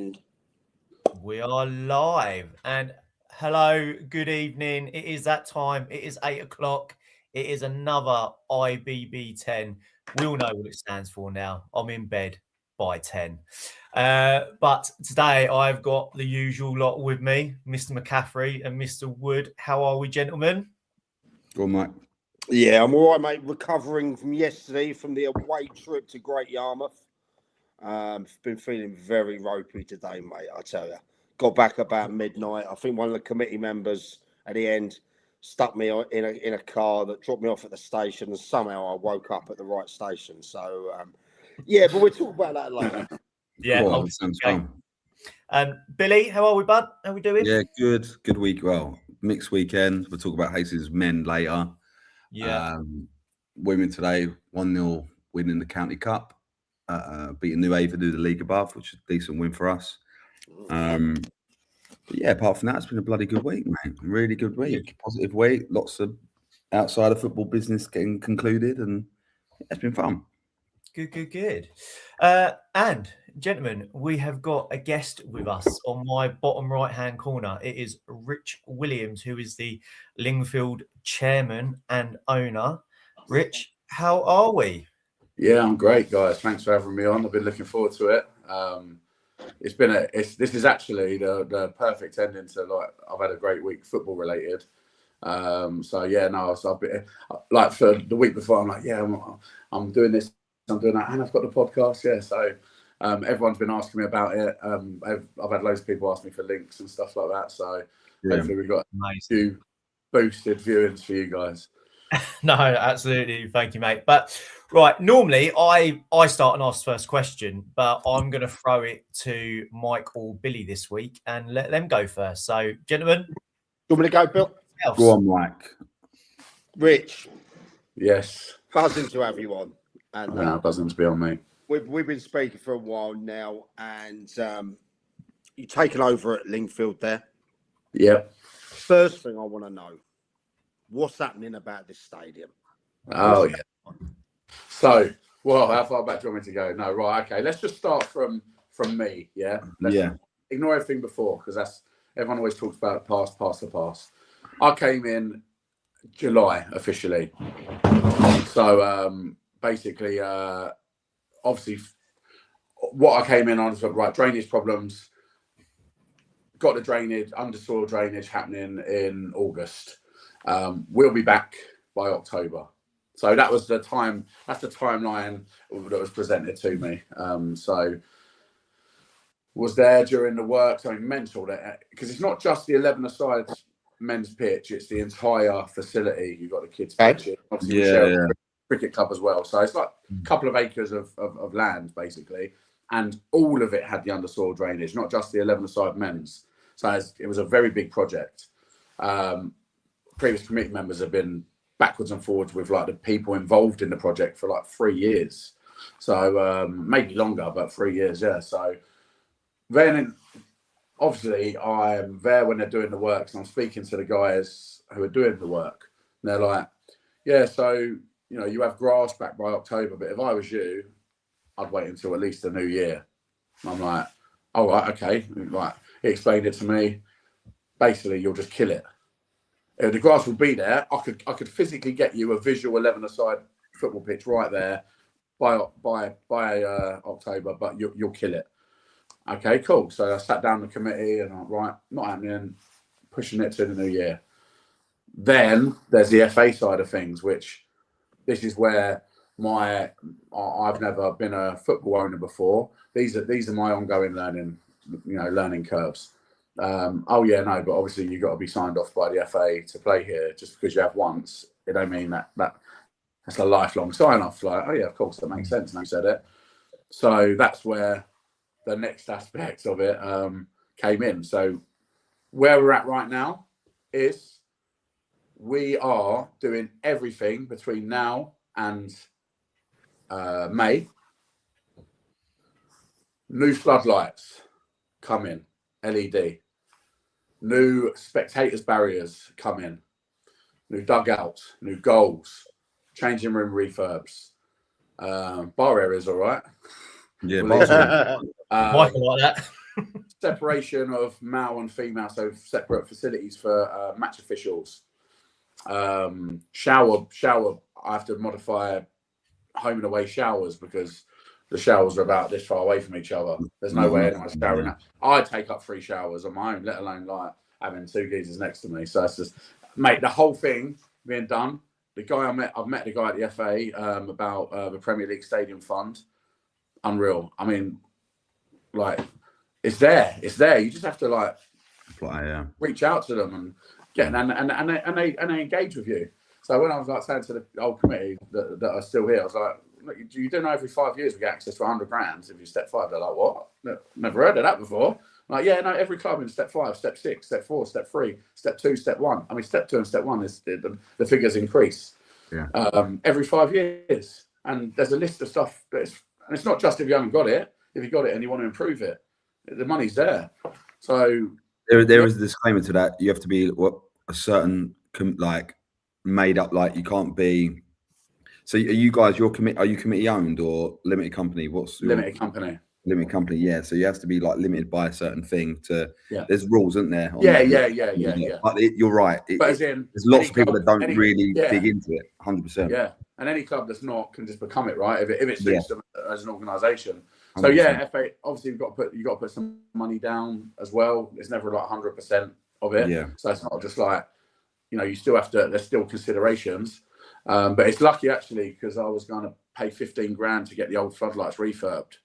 And we are live. And hello, good evening. It is that time. It is 8 o'clock. It is another IBB10. We all know what it stands for now. I'm in bed by 10. But today I've got the usual lot with me, Mr. McCaffrey and Mr. Wood. How are we, gentlemen? Good, mate. yeah, I'm all right, mate. Recovering from yesterday from the away trip to Great Yarmouth. Been feeling very ropey today, mate. I tell you. Got back about midnight. I think one of the committee members at the end stuck me in a car that dropped me off at the station, and somehow I woke up at the right station. So, yeah, but we'll talk about that later. Yeah, Cool, sounds fun. Billy, how are we, bud? How we doing? Yeah, good week. Well, mixed weekend. We'll talk about Hastings men later. Yeah. Women today 1-0 winning the County Cup, beating New Haven to the league above, which is a decent win for us. But yeah, apart from that, it's been a bloody good week, mate. Really good week. Positive week. Lots of outside of football business getting concluded, and yeah, it's been fun. Good. And gentlemen, we have got a guest with us on my bottom right-hand corner. It is Rich Williams, who is the Lingfield chairman and owner. Rich, how are we? Yeah, I'm great, guys. Thanks for having me on. I've been looking forward to it. This is actually the perfect ending to, like, I've had a great week football related. So yeah, no, so I've been like for the week before. I'm like, yeah, I'm doing this, I'm doing that, and I've got the podcast. Yeah, so everyone's been asking me about it. I've had loads of people ask me for links and stuff like that. So hopefully we've got a few boosted viewings for you guys. No, absolutely. Thank you, mate. But right, normally I start and ask the first question, but I'm going to throw it to Mike or Billy this week and let them go first. So, gentlemen. You want me to go, Bill? Go on, Mike. Rich. Yes. Buzzing to have you on. And buzzing to be on me. We've been speaking for a while now, and you've taken over at Lingfield there. Yeah. First thing I want to know, what's happening about this stadium? Oh, yeah. So, well, how far back do you want me to go? No, right, okay. Let's just start from me, yeah? Let's ignore everything before, because that's everyone always talks about the past. I came in July officially. So, basically, obviously, what I came in on was, right, drainage problems. Got the drainage, undersoil drainage happening in August. We'll be back by October. So that was the time. That's the timeline that was presented to me. So was there during the work. Something mental that, because it's not just the 11-a-side men's pitch; it's the entire facility. You've got the kids' pitch. Obviously, we share a cricket club as well. So it's like a couple of acres of land basically, and all of it had the undersoil drainage, not just the 11-a-side men's. So it was a very big project. Previous committee members have been backwards and forwards with like the people involved in the project for like 3 years. So maybe longer, but 3 years, yeah. So then obviously I'm there when they're doing the work, and I'm speaking to the guys who are doing the work. And they're like, yeah, so, you know, you have grass back by October, but if I was you, I'd wait until at least the new year. And I'm like, oh, right, okay. Right. He explained it to me. Basically, you'll just kill it. The grass will be there. I could physically get you a visual 11-a-side football pitch right there by October, but you'll kill it. Okay, cool. So I sat down the committee and I'm right, not happening, pushing it to the new year. Then there's the FA side of things, which this is where I've never been a football owner before. These are my ongoing learning curves. But obviously you've got to be signed off by the FA to play here. Just because you have once, it don't mean that's a lifelong sign off. Like, oh yeah, of course, that makes sense. And I said it. So that's where the next aspect of it came in. So where we're at right now is we are doing everything between now and May. New floodlights come in, LED. New spectators barriers come in. New dugouts, new goals, changing room refurbs. Bar areas, all right. Yeah, Michael like that. separation of male and female, so separate facilities for match officials. Shower. I have to modify home and away showers because the showers are about this far away from each other. There's no way anyone's showering. Yeah. I take up 3 showers on my own, let alone like having 2 geezers next to me. So it's just, mate, the whole thing being done. The guy I've met the guy at the FA about the Premier League Stadium Fund. Unreal. I mean, like, it's there. You just have to like reach out to them and get and they engage with you. So when I was like saying to the old committee that are still here, I was like, look, you do know every 5 years we get access to 100 grand if you step 5. They're like, what? Never heard of that before. I'm like, yeah, no, every club in step 5, step 6, step 4, step 3, step 2, step 1. I mean, step 2 and step 1 is the figures increase every 5 years, and there's a list of stuff and it's not just if you haven't got it. If you got it and you want to improve it, the money's there. So there is a disclaimer to that. You have to be a certain like made up. Like you can't be. So are you guys? Are you committee owned or limited company? What's limited company? Limited company, yeah. So you have to be like limited by a certain thing to. Yeah. There's rules, isn't there? Yeah. But you're right. There's lots of people that don't really dig into it. 100%. Yeah, and any club that's not can just become it, right? If it suits them as an organisation. So 100%. FA obviously you've got to put some money down as well. It's never like 100% of it. Yeah. So it's not just like, you still have to. There's still considerations, but it's lucky actually because I was going to pay 15 grand to get the old floodlights refurbed,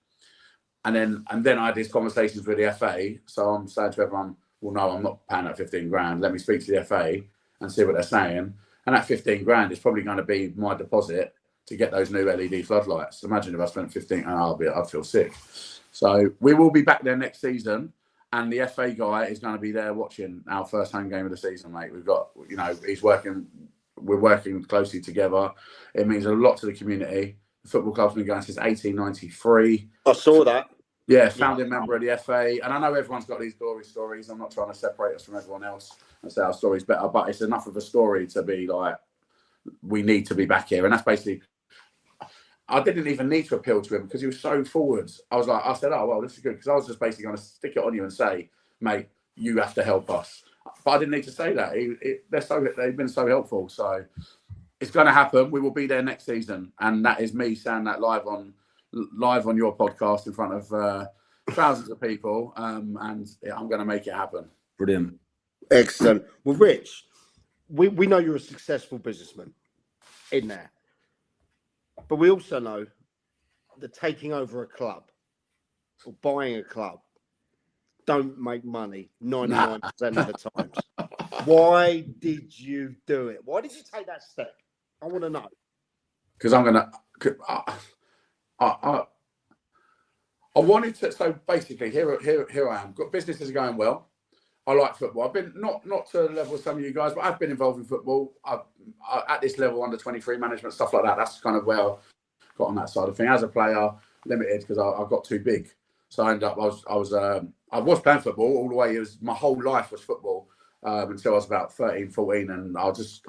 and then I had these conversations with the FA. So I'm saying to everyone, well, no, I'm not paying that 15 grand. Let me speak to the FA and see what they're saying. And that 15 grand is probably going to be my deposit to get those new LED floodlights. Imagine if I spent 15, I'd feel sick. So we will be back there next season, and the FA guy is going to be there watching our first home game of the season, mate. We've got, we're working closely together. It means a lot to the community. The football club's been going since 1893. I saw that. Yeah, founding member of the FA. And I know everyone's got these glory stories. I'm not trying to separate us from everyone else and say our story's better, but it's enough of a story to be like, we need to be back here. And that's basically, I didn't even need to appeal to him because he was so forward. I said, oh, well, this is good. Because I was just basically going to stick it on you and say, mate, you have to help us. But I didn't need to say that. They've been so helpful. So it's going to happen. We will be there next season. And that is me saying that live on your podcast in front of thousands of people. And I'm going to make it happen. Brilliant. Excellent. Well, Rich, we know you're a successful businessman in there. But we also know that taking over a club or buying a club don't make money 99% of the times. Why did you do it? Why did you take that step? I want to know. Because I wanted to. So basically, here I am. Got businesses going well. I like football. I've been not to the level of some of you guys, but I've been involved in football. At this level, under 23 management, stuff like that. That's kind of where I got on that side of thing. As a player, limited because I got too big. So I ended up. I was playing football all the way. My whole life was football until I was about 13, 14, and I was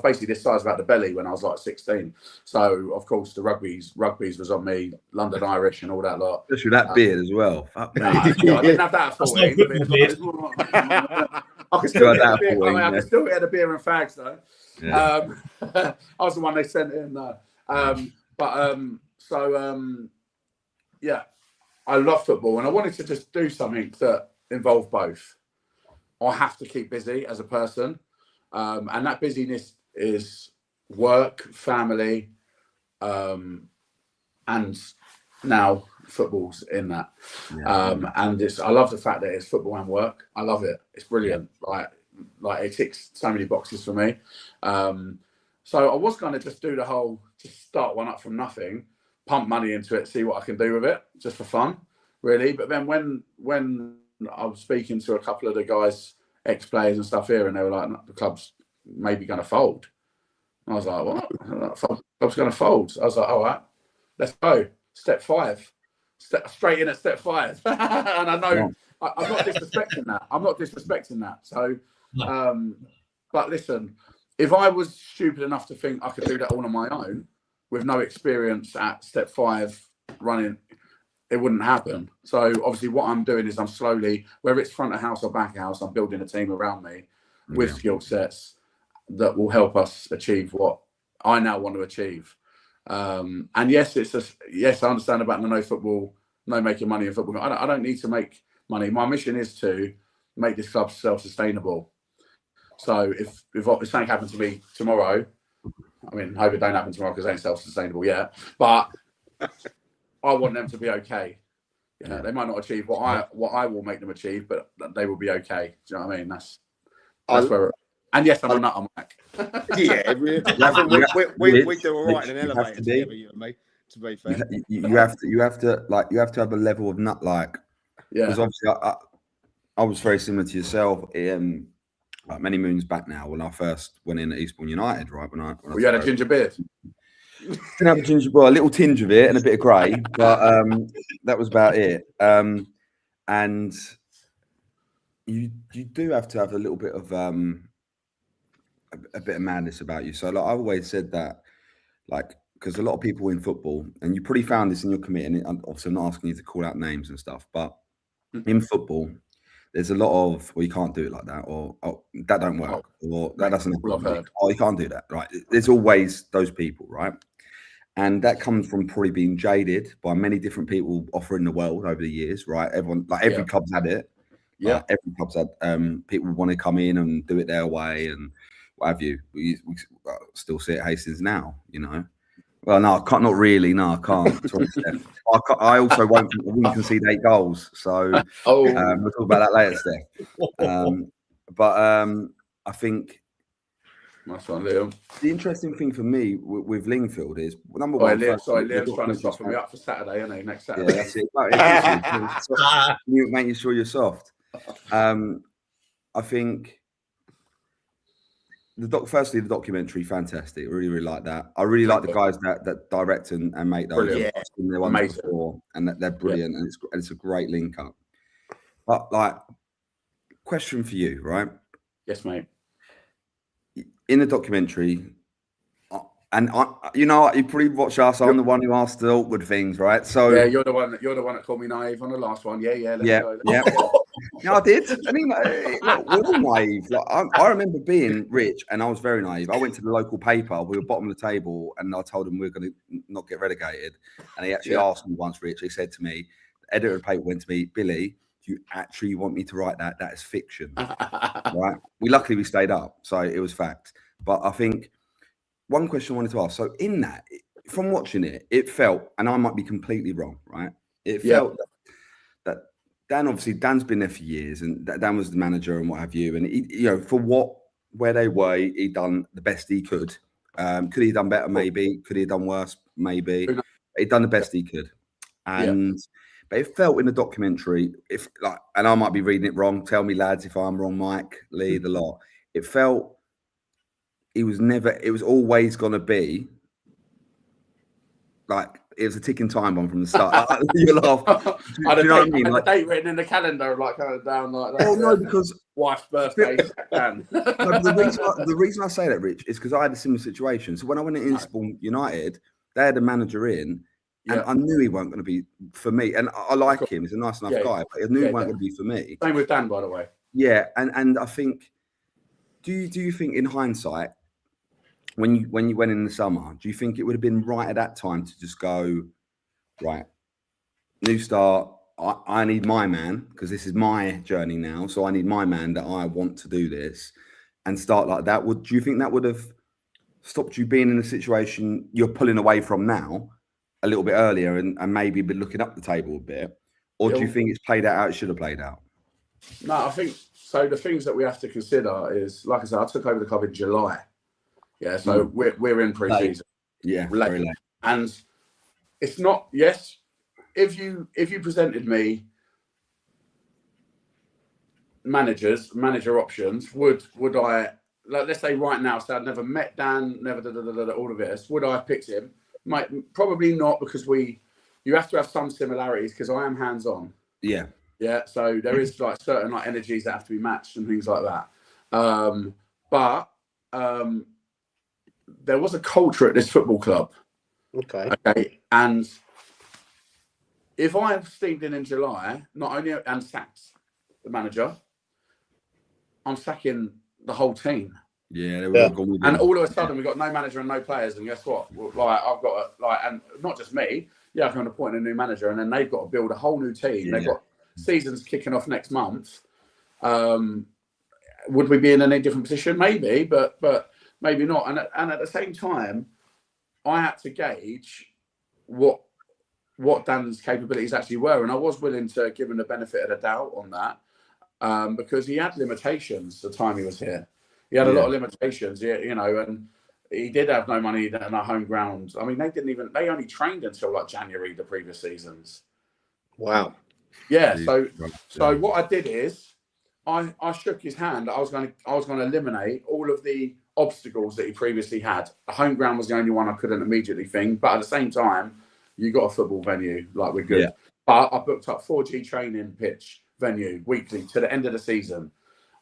basically this size about the belly when I was like 16. So of course the rugby's was on me, London Irish and all that lot. Especially that beard as well. Fuck me. I didn't have that at 14. I can still get a beer. I can still get a beer and fags though. Yeah. I was the one they sent in though. Yeah, I love football and I wanted to just do something that involved both. I have to keep busy as a person, and that busyness is work, family, and now football's in that. Yeah. And I love the fact that it's football and work. I love it. It's brilliant. Yeah. Like it ticks so many boxes for me. So I was going to just do just start one up from nothing, pump money into it, see what I can do with it, just for fun, really. But then when I was speaking to a couple of the guys, ex-players and stuff here, and they were like, the club's maybe going to fold. And I was like, what? The club's going to fold. I was like, all right, let's go. Step 5. Straight in at step 5. And I know I'm not disrespecting that. I'm not disrespecting that. So, but listen, if I was stupid enough to think I could do that all on my own with no experience at step 5 running, it wouldn't happen. So obviously what I'm doing is I'm slowly, whether it's front of house or back of house, I'm building a team around me with skill sets that will help us achieve what I now want to achieve. And yes, I understand about the no making money in football. I don't need to make money. My mission is to make this club self-sustainable. So if something happened to me tomorrow, I mean, I hope it don't happen tomorrow because it ain't self-sustainable yet, but I want them to be okay. Yeah, they might not achieve what I will make them achieve, but they will be okay. Do you know what I mean? That's where. And yes, I'm a nut on Mac. Yeah, we do all right in an elevator together, you and me. To be fair, you have to have a level of nut, like, because obviously I was very similar to yourself. Like many moons back now, when I first went in at Isthmian United, right? When I you had a ginger beard. Didn't have a ginger, well, a little tinge of it and a bit of grey, but that was about it. And you do have to have a little bit of a bit of madness about you. So like I've always said that, like, because a lot of people in football, and you probably found this in your committee, and obviously I'm not asking you to call out names and stuff, but in football, there's a lot of, well, you can't do it like that, or that don't work, or that doesn't happen. Oh, you can't do that, right? There's always those people, right? And that comes from probably being jaded by many different people offering the world over the years, right? Everyone, like every club's had it. Yeah, every club's had people want to come in and do it their way and what have you. We still see it at Hastings now, you know. Well, no, I can't. Not really. No, I can't. Sorry, Steph. I also won't concede 8 goals. So we'll talk about that later, Steph. But I think that's one, Liam. The interesting thing for me with Lingfield is number one. Liam's trying to soften me up for Saturday, isn't he? Next Saturday. Yeah, that's it. Making sure you're soft. I think. Firstly, the documentary, fantastic. Really, really like that. I really like the guys that direct and make those. Brilliant. I've seen their ones before, and that they're brilliant, and it's a great link up. But like, question for you, right? Yes, mate. In the documentary, and you probably watch us. I'm the one who asked the awkward things, right? So yeah, you're the one that called me naive on the last one. Yeah. Let's go. No, I did. I mean, we're all naive. Like, I remember being rich, and I was very naive. I went to the local paper. We were bottom of the table, and I told them we were going to not get relegated. And he actually asked me once, Rich. He said to me, the editor of the paper went to me, Billy, do you actually want me to write that? That is fiction, right? Luckily we stayed up, so it was fact. But I think one question I wanted to ask. So in that, from watching it, it felt, and I might be completely wrong, right? It felt that Dan's been there for years, and Dan was the manager and what have you. And he, for where they were, he'd done the best he could. Could he have done better? Maybe. Could he have done worse? Maybe. He'd done the best he could. And but it felt in the documentary, and I might be reading it wrong. Tell me, lads, if I'm wrong. Mike, Lee, the lot. It felt it was always going to be like. It was a ticking time bomb from the start. You laugh. Do you know what I mean? Like, date written in the calendar, like kind of down like that. Oh no, because wife's birthday. The reason I say that, Rich, is because I had a similar situation. So when I went to Isthmian United, they had a manager in, and I knew he weren't going to be for me. And I like him; he's a nice enough guy, but I knew he weren't going to be for me. Same with Dan, by the way. Yeah, and I think, do you think in hindsight, when you went in the summer, do you think it would have been right at that time to just go, right, new start, I need my man, because this is my journey now, so I need my man that I want to do this, and start like that? Do you think that would have stopped you being in the situation you're pulling away from now a little bit earlier and maybe been looking up the table a bit? Or do you think it's played out how it should have played out? No, I think, so the things that we have to consider is, like I said, I took over the club in July. Yeah, so we're in pre-season. Yeah, very late. And it's not, if you presented me manager options, would I, like, let's say right now, so I'd never met Dan, never all of this, would I have picked him? Probably not, because you have to have some similarities, because I am hands-on. Yeah. Yeah, so there is like certain like energies that have to be matched and things like that. But there was a culture at this football club. Okay. And if I have steamed in July, not only and sacked the manager, I'm sacking the whole team. Yeah, they would have gone with and him. all of a sudden we've got no manager and no players, and guess what? Like I've got and not just me. Yeah, I can appoint a new manager, and then they've got to build a whole new team. They've got seasons kicking off next month. Would we be in any different position? Maybe, but maybe not. And at the same time, I had to gauge what Dan's capabilities actually were, and I was willing to give him the benefit of the doubt on that, because he had limitations the time he was here. He had a lot of limitations, and he did have no money in our home ground. I mean, they only trained until like January the previous seasons. Wow. Yeah. So what I did is I shook his hand. I was going to eliminate all of the obstacles that he previously had. The home ground was the only one I couldn't immediately think, but at the same time, you got a football venue, like we're good. Yeah. But I booked up 4G training pitch venue weekly to the end of the season.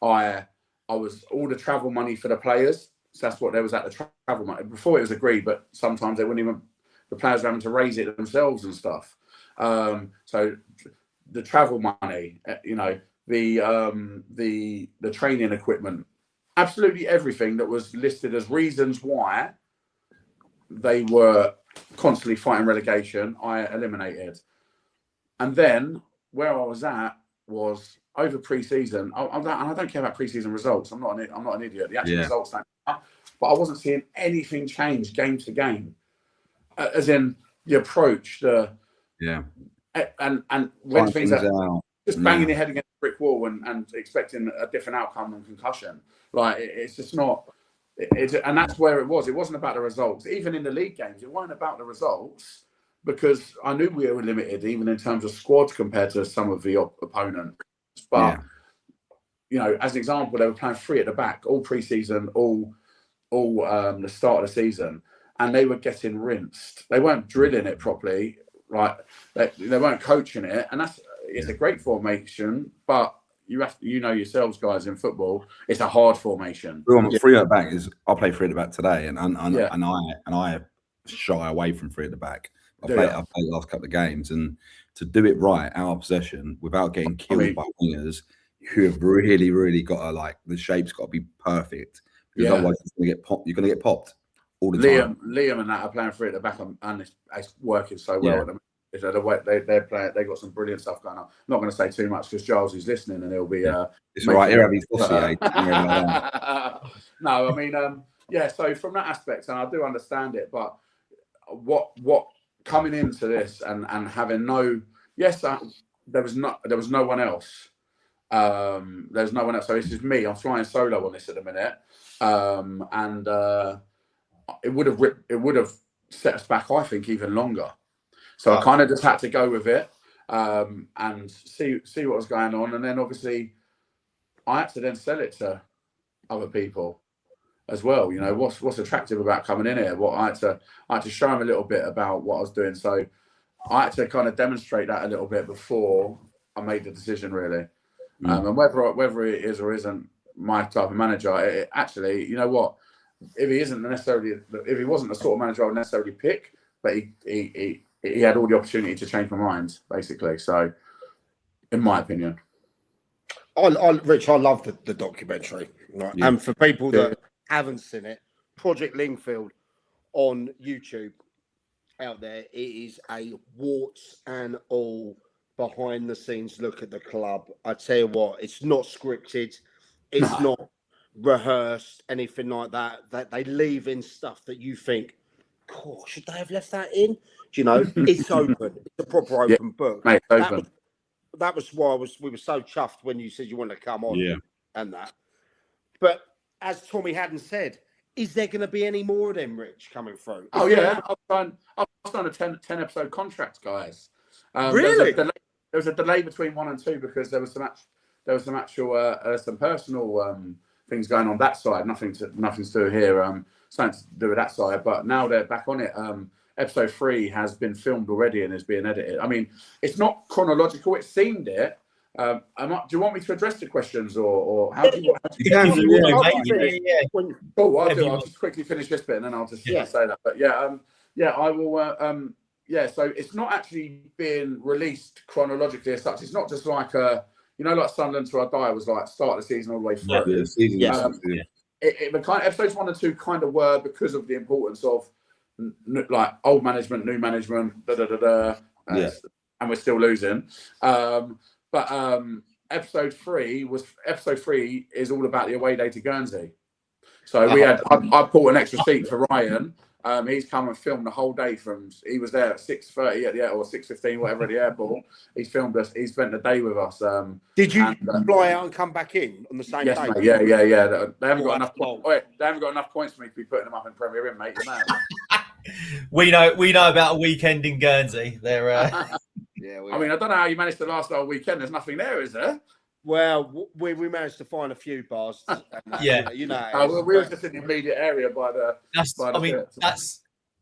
I was all the travel money for the players. So that's what there was at the travel money. Before it was agreed, but sometimes they wouldn't even, the players were having to raise it themselves and stuff. So the travel money, the training equipment, absolutely everything that was listed as reasons why they were constantly fighting relegation, I eliminated. And then where I was at was over pre-season, and I don't care about pre-season results. I'm not an idiot. The actual results don't matter. But I wasn't seeing anything change game to game, as in the approach, and when things are just banging your head against a brick wall and expecting a different outcome and concussion. Like it's just not. And that's where it was. It wasn't about the results. Even in the league games, it wasn't about the results because I knew we were limited, even in terms of squads compared to some of the opponents. But as an example, they were playing 3 at the back all pre-season, all the start of the season, and they were getting rinsed. They weren't drilling it properly, right? They weren't coaching it, and it's a great formation, but you have to, yourselves, guys, in football, it's a hard formation. 3 at the back I play 3 at the back today, and I shy away from 3 at the back. I played the last couple of games, and to do it right, our possession, without getting killed by wingers who have really, really got to the shape's got to be perfect, because otherwise you're going to get popped all the time. Liam and that are playing 3 at the back, and it's working so well. Yeah. The way they're playing, they got some brilliant stuff going on. I'm not going to say too much because Giles is listening, and he'll be. It's all right. He'll have his dossier. No, I mean, So from that aspect, and I do understand it, but what coming into this and having there was no one else. There's no one else. So this is me. I'm flying solo on this at the minute, and it would have set us back, I think, even longer. So I kind of just had to go with it and see what was going on, and then obviously I had to then sell it to other people as well. What's attractive about coming in here? I had to show them a little bit about what I was doing. So I had to kind of demonstrate that a little bit before I made the decision, really. And whether it is or isn't my type of manager, actually, you know what? If he wasn't the sort of manager I would necessarily pick, but he had all the opportunity to change my mind, basically. So, in my opinion, Rich, I love the documentary, right? And for people that haven't seen it, Project Lingfield on YouTube out there, it is a warts and all behind the scenes look at the club. I tell you what, it's not scripted, it's not rehearsed, anything like that. That they leave in stuff that you think, cool, should they have left that in? It's open. It's a proper open book. Mate, open. That was why we were so chuffed when you said you wanted to come on and that. But as Tommy hadn't said, is there going to be any more of them, Rich, coming through? I've signed a 10 episode contract, guys. Really? There was a delay between 1 and 2 because there was some actual some personal things going on that side. Nothing to do here. Something to do with that side. But now they're back on it. Episode 3 has been filmed already and is being edited. I mean, it's not chronological. It seemed it. Do you want me to address the questions or how do you want? I'll just quickly finish this bit and then I'll just say that. But I will. so it's not actually been released chronologically as such. It's not just like like Sunderland to I Die was like start of the season all the way through. The kind of episodes 1 and 2 kind of were because of the importance of like old management, new management, and we're still losing. But episode 3 is all about the away day to Guernsey. So I bought an extra seat for Ryan. He's come and filmed the whole day he was there at 6:30 at the or 6:15, whatever, at the airport. He's filmed us. He spent the day with us. Did you fly out and come back in on the same day? Mate, yeah. They haven't got enough. They haven't got enough points for me to be putting them up in Premier Inn, mate. Man. We know about a weekend in Guernsey. They're I mean, I don't know how you managed to last the whole weekend. There's nothing there, is there? Well, we managed to find a few bars. We were just in the immediate area by the.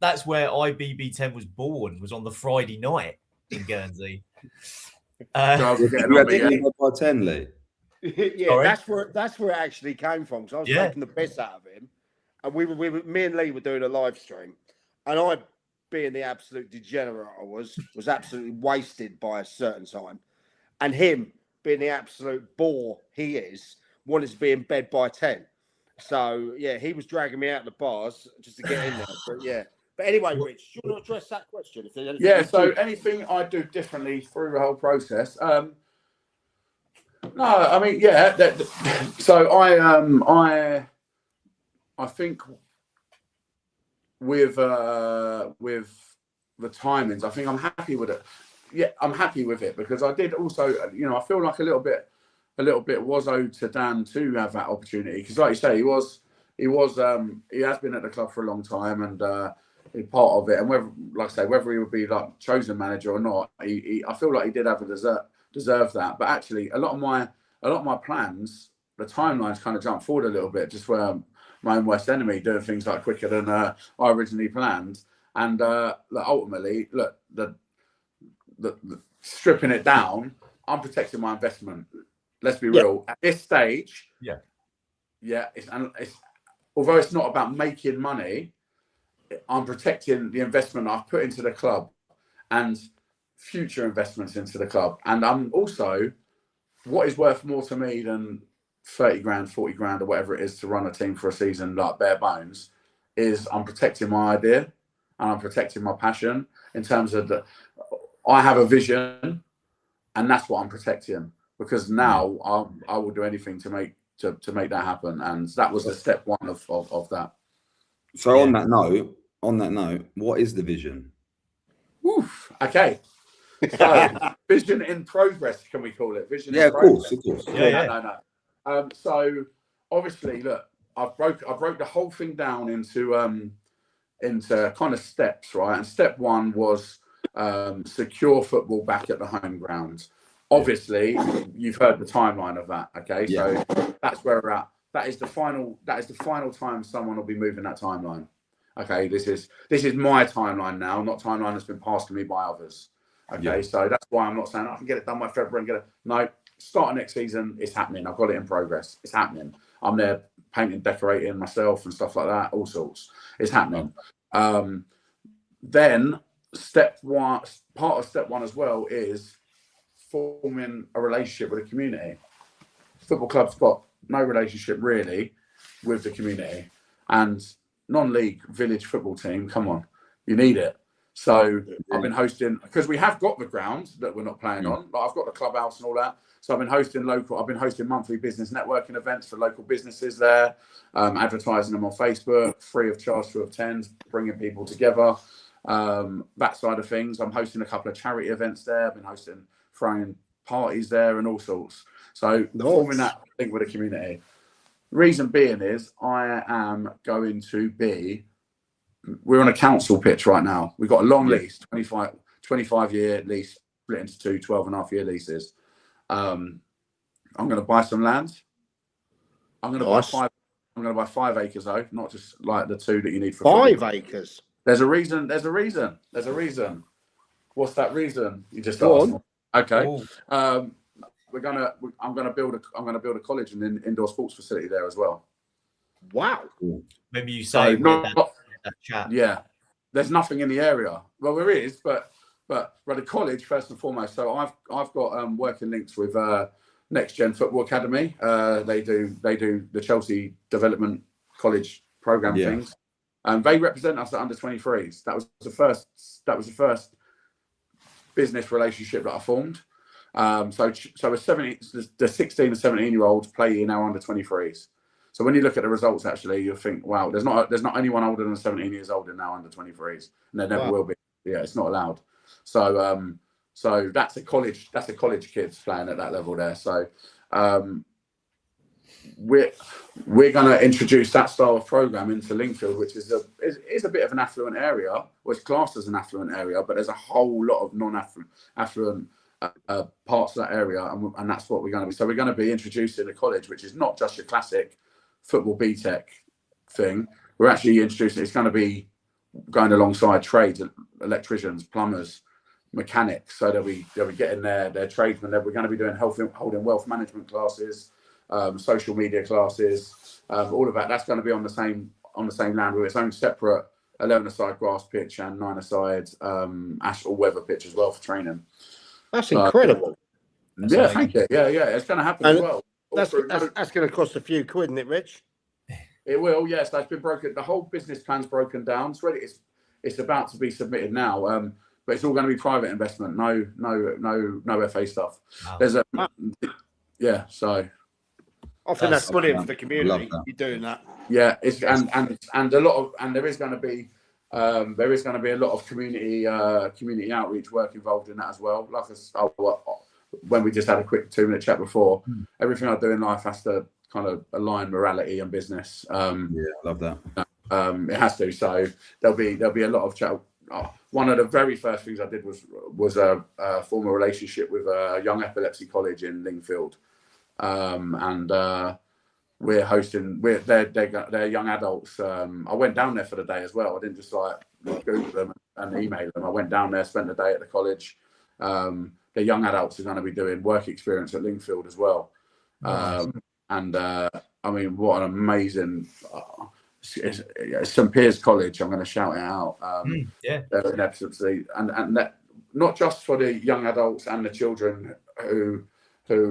That's where IBB10 was born. Was on the Friday night in Guernsey. By 10, Lee. Yeah, that's where it actually came from. Because I was making the best out of him, and me and Lee were doing a live stream, and I, being the absolute degenerate I was absolutely wasted by a certain time, and him, being the absolute bore he is, wanted to be in bed by 10. So, he was dragging me out of the bars just to get in there. But anyway, Rich, do you want to address that question? Anything I do differently through the whole process? No, I mean, so I think with the timings, I think I'm happy with it. Yeah, I'm happy with it because I did also, I feel like a little bit was owed to Dan to have that opportunity because, like you say, he has been at the club for a long time and he's part of it. And whether he would be like chosen manager or not, I feel like he did have a deserve that. But actually, a lot of my plans, the timelines kind of jumped forward a little bit, just where my own worst enemy doing things like quicker than I originally planned. And ultimately, look, the stripping it down, I'm protecting my investment. Let's be real. At this stage, it's although it's not about making money, I'm protecting the investment I've put into the club and future investments into the club. And I'm also, what is worth more to me than 30 grand, 40 grand, or whatever it is to run a team for a season, like bare bones, is I'm protecting my idea and I'm protecting my passion in terms of I have a vision, and that's what I'm protecting. Because now I will do anything to make that happen, and that was the step 1 of that. So on that note, what is the vision? Oof. Okay. So vision in progress, can we call it? Vision. Yeah, in progress. Of course. No. So obviously, look, I broke the whole thing down into kind of steps, right? And step 1 was secure football back at the home ground. Obviously, you've heard the timeline of that. Okay, so that's where we're at. That is the final time someone will be moving that timeline. Okay, this is my timeline now, not timeline that's been passed to me by others. Okay, so that's why I'm not saying I can get it done by February and get it. No, start of next season, it's happening. I've got it in progress. It's happening. I'm there painting, decorating myself and stuff like that. All sorts. It's happening. Then step 1, part of step 1 as well is forming a relationship with the community. Football club's got no relationship really with the community, and non-league village football team, come on, you need it. So I've been hosting, because we have got the ground that we're not playing on, but I've got the clubhouse and all that. So I've been hosting monthly business networking events for local businesses there, advertising them on Facebook, free of charge to attend, bringing people together. That side of things. I'm hosting a couple of charity events there. I've been throwing parties there and all sorts. So forming that link with the community. Reason being is I am going to be, we're on a council pitch right now. We've got a long lease, 25-year lease, split into 2 12.5-year leases. I'm going to buy some land. I'm going to buy 5 acres though, not just like the 2 that you need for 5 acres. There's a reason. What's that reason? You just asked. Okay. I'm gonna build a college and an indoor sports facility there as well. Wow. Maybe you say that chat. Yeah. there's nothing in the area. Well, there is, but the college first and foremost. So I've got working links with Next Gen Football Academy. They do the Chelsea Development College program things, and they represent us at under 23s. That was the first business relationship that I formed. So the 16 and 17-year-olds play in our under 23s. So when you look at the results, actually, you'll think, wow, there's not anyone older than 17 years old in our under 23s, and there never will be. Yeah, it's not allowed. So so that's a college kids playing at that level there. So we're going to introduce that style of program into Lingfield, which is a bit of an affluent area, or it's classed as an affluent area, but there's a whole lot of non-affluent parts of that area, and that's what we're going to be. So we're going to be introducing a college which is not just your classic football BTEC thing. We're actually introducing, it's going to be going alongside trades, electricians, plumbers, mechanics. So they'll be getting their tradesmen. We're going to be doing holding wealth management classes, social media classes, all of that. That's going to be on the same land with its own separate 11-a-side grass pitch and 9-a-side asphalt weather pitch as well for training. That's incredible. Yeah, thank you. Yeah, it's going to happen as well. That's going to cost a few quid, isn't it, Rich? It will, yes. That's been broken. The whole business plan's broken down. It's ready. It's about to be submitted now. But it's all going to be private investment. No FA stuff. Wow. There's So I think that's brilliant for the community. You're doing that. Yeah, it's and a lot of, and there is going to be a lot of community outreach work involved in that as well. Like when we just had a quick 2-minute chat before, everything I do in life has to kind of align morality and business. I love that. It has to. So there'll be a lot of chat. One of the very first things I did was a form a relationship with a young epilepsy college in Lingfield, and we're hosting. They're young adults. I went down there for the day as well. I didn't just like Google them and email them. I went down there, spent the day at the college. The young adults are going to be doing work experience at Lingfield as well. Nice. And I mean, what an amazing. St Piers College, I'm going to shout it out. They're in epilepsy, and that, not just for the young adults and the children who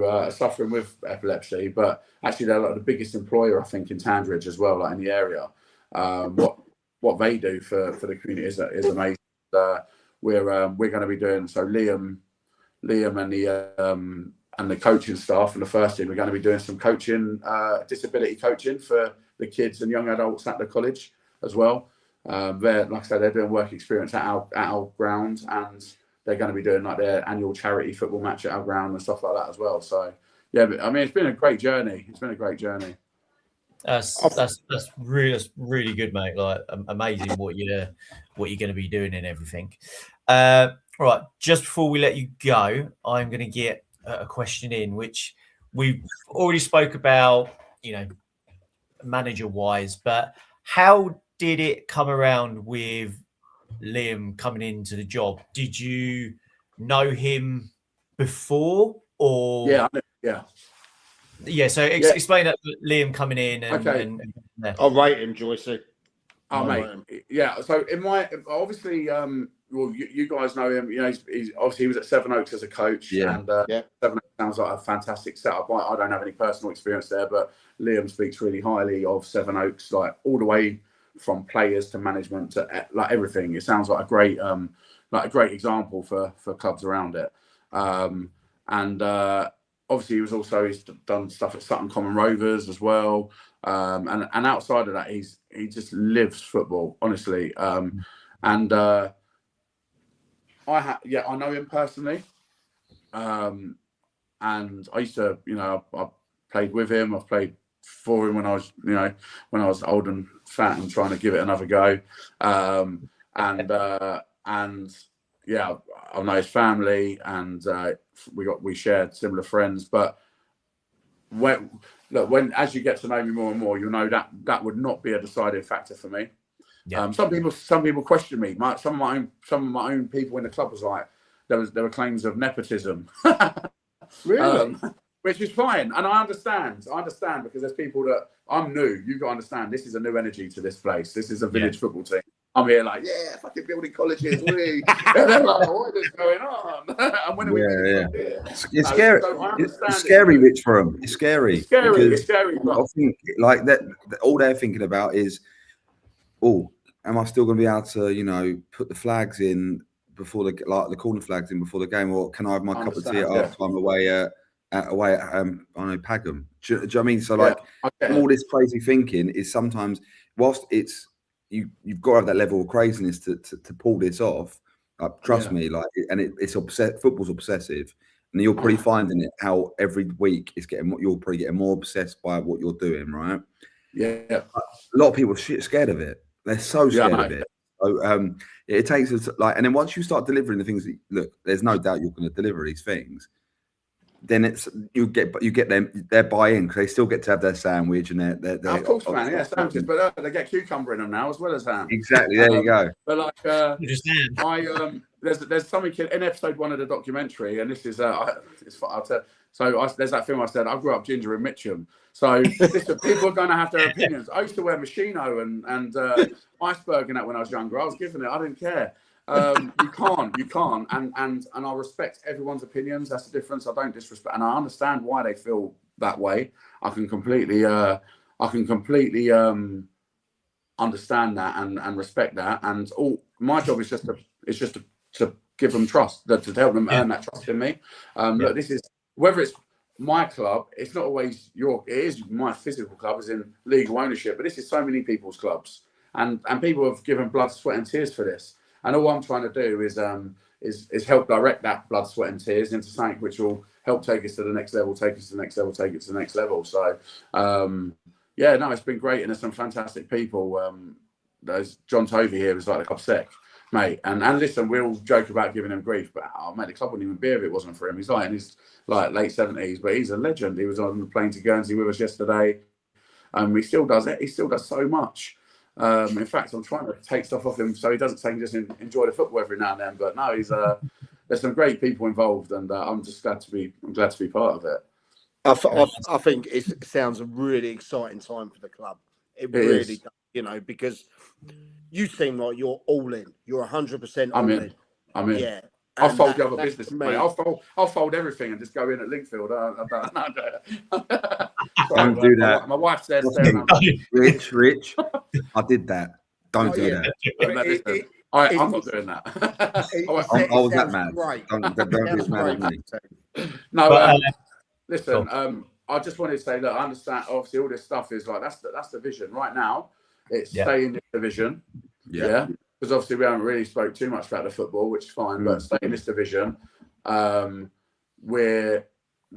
are suffering with epilepsy, but actually they're like the biggest employer, I think, in Tandridge as well, like in the area. What they do for the community is amazing. We're going to be doing, so Liam and the coaching staff and the first team, we're going to be doing some coaching, disability coaching for the kids and young adults at the college as well. Like I said, they're doing work experience at our ground, and they're going to be doing like their annual charity football match at our ground and stuff like that as well. So yeah, but, I mean, it's been a great journey. That's really good, mate. Like amazing what you're going to be doing and everything. Right, just before we let you go, I'm going to get a question in, which we've already spoke about, manager-wise, but how did it come around with Liam coming into the job? Did you know him before, or so explain that, Liam coming in and I'll rate him, Joycey. Mate, yeah. So obviously, well, you guys know him. He's obviously, he was at Sevenoaks as a coach, and Sevenoaks sounds like a fantastic setup. I don't have any personal experience there, but Liam speaks really highly of Sevenoaks, like all the way from players to management to like everything. It sounds like a great example for clubs around it. And obviously, he's done stuff at Sutton Common Rovers as well. And outside of that, he just lives football, honestly. And I know him personally. And I used to, I played with him. I've played for him when I was old and fat and trying to give it another go. And I know his family, and we shared similar friends. But when as you get to know me more and more, you'll know that would not be a deciding factor for me. Yeah. Some people question me. Some of my own people in the club was like, there were claims of nepotism. Really? Which is fine, and I understand because there's people that I'm new. You've got to understand, this is a new energy to this place. This is a village football team. I'm here like, yeah, fucking building colleges. And they're like, what is going on? And when are we here? It's scary. So it's scary, Rich, for them. It's scary. It's scary. It's scary. I think like that. All they're thinking about is, oh, am I still going to be able to, you know, put the flags in before the corner flags in before the game, or can I have my cup of tea at half time away at I don't know, Pagham? Do you know what I mean? So like all this crazy thinking is sometimes, whilst it's you've got to have that level of craziness to pull this off. Trust me, like, and it's football's obsessive, and you're probably finding it how every week it's you're probably getting more obsessed by what you're doing, right? Yeah. A lot of people are scared of it. They're so scared of it. So it takes us like, and then once you start delivering the things that, look, there's no doubt you're going to deliver these things. Then it's you get their buy-in, because they still get to have their sandwich and their of course, man, yeah, sandwiches, but they get cucumber in them now as well as ham. Exactly, there you go. But like, there's something in episode 1 of the documentary, and this is there's that film I said I grew up ginger in Mitcham. So listen, people are going to have their opinions. I used to wear Moschino and iceberg and that when I was younger. I was giving it. I didn't care. You can't, and I respect everyone's opinions. That's the difference. I don't disrespect, and I understand why they feel that way. I can completely understand that and respect that. And all my job is just to give them trust, to help them earn that trust in me. Look, this is whether it's my club. It's not always it is my physical club, as in legal ownership, but this is so many people's clubs, and people have given blood, sweat, and tears for this. And all I'm trying to do is help direct that blood, sweat, and tears into something which will help take us to the next level, take us to the next level, take it to the next level. So, it's been great, and there's some fantastic people. There's John Tovey here, who's like the club sec, mate. And listen, we all joke about giving him grief, but mate, the club wouldn't even be if it wasn't for him. He's like in his late 70s, but he's a legend. He was on the plane to Guernsey with us yesterday. He still does it. He still does so much. In fact, I'm trying to take stuff off him so he doesn't say he just enjoy the football every now and then. But no, there's some great people involved, and I'm glad to be part of it. I think it sounds a really exciting time for the club. It really does, you know, because you seem like you're all in. You're 100% all in. I'm in. Yeah. I'll fold the other business, mate. I'll fold everything and just go in at Linkfield. Don't do that. My wife says, Rich, I did that. Don't do that. I'm not doing that. I was that mad. Right. Don't be as mad as me. No, listen, I just wanted to say, look, I understand, obviously, all this stuff is like, that's the vision. Right now, it's stay in this division. Yeah. Because obviously we haven't really spoke too much about the football, which is fine, but stay in this division. We're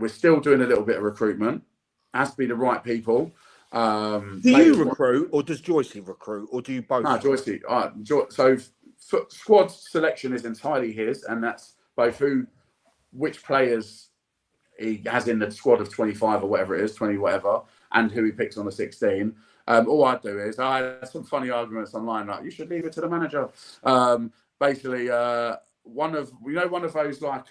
still doing a little bit of recruitment. It has to be the right people. Do you recruit, or does Joycey recruit, or do you both? No, Joycey. So squad selection is entirely his, and that's both which players he has in the squad of 25 or whatever it is, 20 whatever, and who he picks on the 16. All I do is I had some funny arguments online, like you should leave it to the manager. Basically, one of those like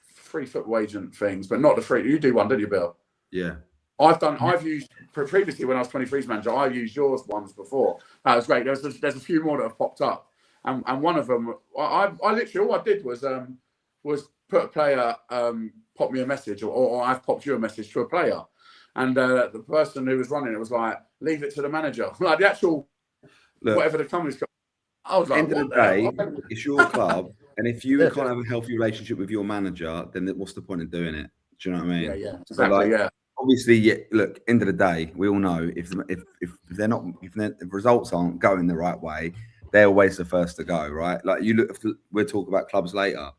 free football agent things, but not the free. You do one, don't you, Bill? Yeah. I've used previously when I was 23's manager. I used yours ones before. That was great. There's a few more that have popped up, and one of them, I literally all I did was put a player, pop me a message, or I've popped you a message to a player. And the person who was running it was like, leave it to the manager. Like the actual, whatever the company's got. I was like, end of the day, it's your club. And if you can't have a healthy relationship with your manager, then what's the point of doing it? Do you know what I mean? Yeah, exactly, Obviously, look, end of the day, we all know if the results aren't going the right way, they're always the first to go, right? Like we'll talk about clubs later,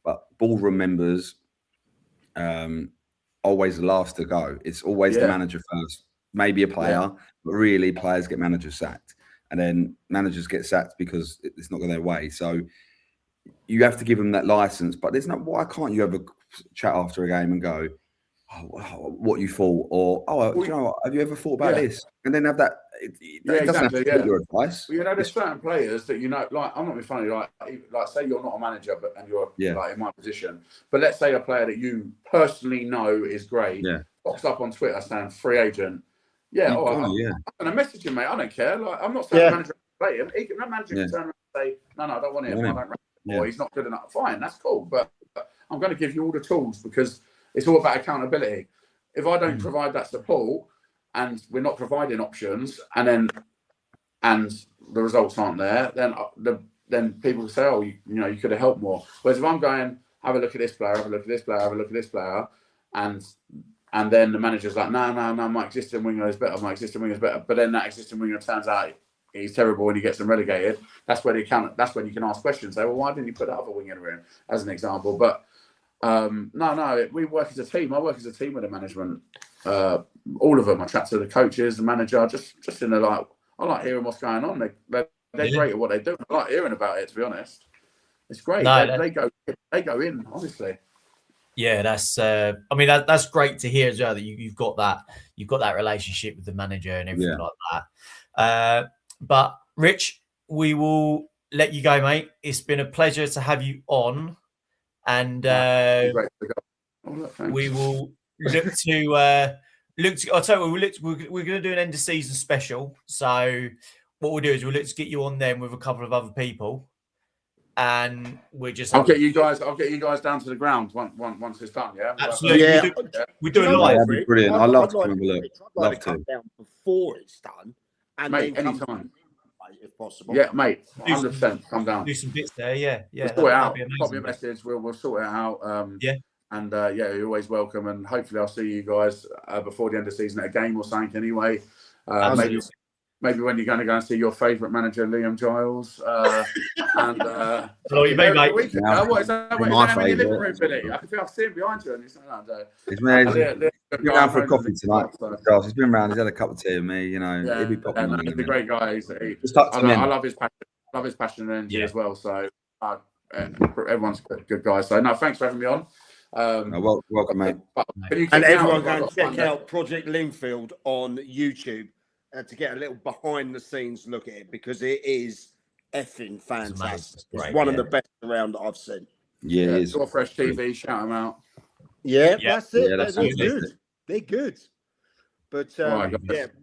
but boardroom members, always the last to go. It's always the manager first, maybe a player, but really players get managers sacked, and then managers get sacked because it's not going their way. So you have to give them that license. But why can't you have a chat after a game and go, what you thought, or you know, have you ever thought about this? And then have that. It doesn't have to be your advice. Well, you know, there's certain players that you know, like I'm not being funny, like say you're not a manager, and you're like in my position, but let's say a player that you personally know is great, pops up on Twitter saying free agent. I'm gonna message him, mate. I don't care. Like I'm not saying the manager play him. That manager can turn around and say, no, I don't want him. I don't rate him, or he's not good enough. Fine, that's cool. But I'm going to give you all the tools because it's all about accountability. If I don't provide that support and we're not providing options, and the results aren't there, then people will say, oh, you could have helped more. Whereas if I'm going, have a look at this player, have a look at this player, have a look at this player, and then the manager's like, no, my existing winger is better, but then that existing winger turns out he's terrible and he gets them relegated. That's when you can ask questions. Say, well, why didn't you put that other winger in, as an example? But no, we work as a team. I work as a team with the management. All of them. I chat to the coaches, the manager, just in the like. I like hearing what's going on. They're great at what they do. I like hearing about it. To be honest, it's great. No, they go in honestly. Yeah, that's great to hear as well, that you've got that relationship with the manager and everything like that. But Rich, we will let you go, mate. It's been a pleasure to have you on, and we will look to. I'll tell you, we're going to do an end of season special. So what we'll do is we'll look to get you on then with a couple of other people, and we're just. I'll get you guys down to the ground once it's done. Yeah, absolutely. Yeah. We do it live. That'd be brilliant. I'd love to come and look. I'd like to come down before it's done, and mate, then anytime, if possible. Yeah, mate, 100%. Come down. Do some bits there. Yeah. We'll sort it out. Pop me a message. We'll sort it out. And you're always welcome. And hopefully, I'll see you guys before the end of the season at a game or something. Anyway, maybe when you're going to go and see your favourite manager, Liam Giles. Hello, you mate. What is that? What is in your living room, Billy? I can feel I've seen behind you. And he's been around for a coffee tonight. He's been around. He's had a cup of tea with me. He'll be popping on. He's a great guy. I love his passion. I love his passion and energy as well. So everyone's a good guy. So no, thanks for having me on. Welcome, mate. And everyone go and check out Project Linfield on YouTube to get a little behind the scenes look at it, because it is effing fantastic. It's one of the best around that I've seen. Yeah, it is. Fresh TV, shout them out. Yeah, that's it. Yeah, They're good. They're good. But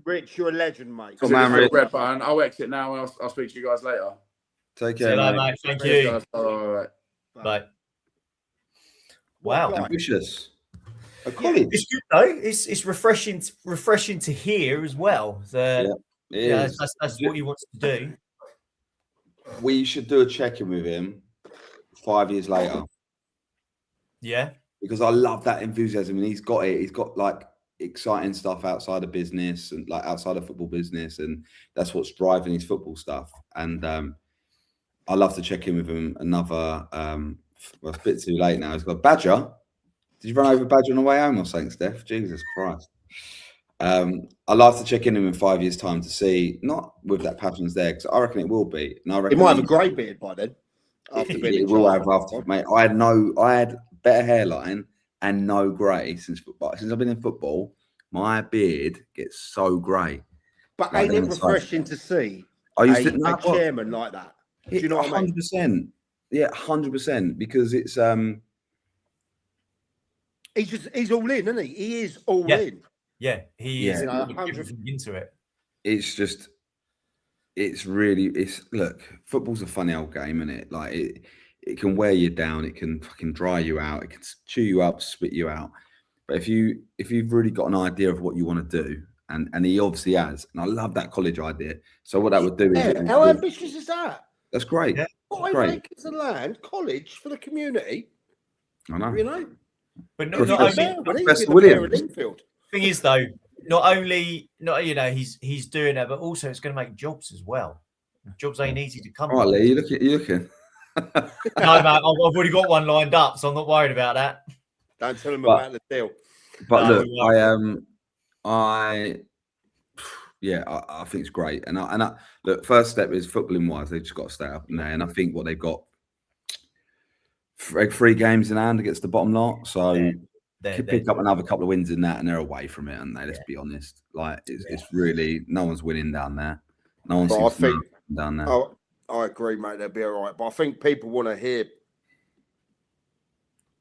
Rich, you're a legend, mate. Come on, Rich. Red button. I'll exit now and I'll speak to you guys later. Take care, mate. Thank you. All right. Bye. Wow, ambitious. It's good though. It's refreshing to hear as well. That's what he wants to do. We should do a check-in with him 5 years later. Yeah, because I love that enthusiasm, and he's got it. He's got like exciting stuff outside of business and like outside of football business, and that's what's driving his football stuff. And I love to check in with him. Another. Well, it's a bit too late now. He's got Badger. Did you run over Badger on the way home or something, Steph? Jesus Christ. I'd like to check in with him in 5 years' time to see, not with that passion's there, because I reckon it will be. And I reckon he might have a grey beard by then. It will have after, mate. I had better hairline and no grey since I've been in football. My beard gets so grey. But ain't it refreshing to see a chairman like that? Do you know what I mean? 100%. Yeah, 100%. Because it's he's all in, isn't he? He is all in. Yeah, he is into it. Look, football's a funny old game, isn't it? Like it can wear you down, it can fucking dry you out, it can chew you up, spit you out. But if you've really got an idea of what you want to do, and he obviously has, and I love that college idea. So what that would do is how ambitious is that? That's great. Yeah. 5 acres of land, college for the community. I know. You know, but not only Linfield. Thing is though, not only he's doing that, but also it's going to make jobs as well. Jobs ain't easy to come. All right, Lee, you looking? No, mate, I've already got one lined up, so I'm not worried about that. Don't tell him about the deal. But look, I think it's great. And I look, first step is footballing wise, they've just got to stay up in there. And I think what they've got 3 games in hand against the bottom lot, so could pick up another couple of wins in that, and they're away from it. And let's be honest, like it's really no one's winning down there. No one's down there. Oh, I agree, mate. They'll be all right. But I think people want to hear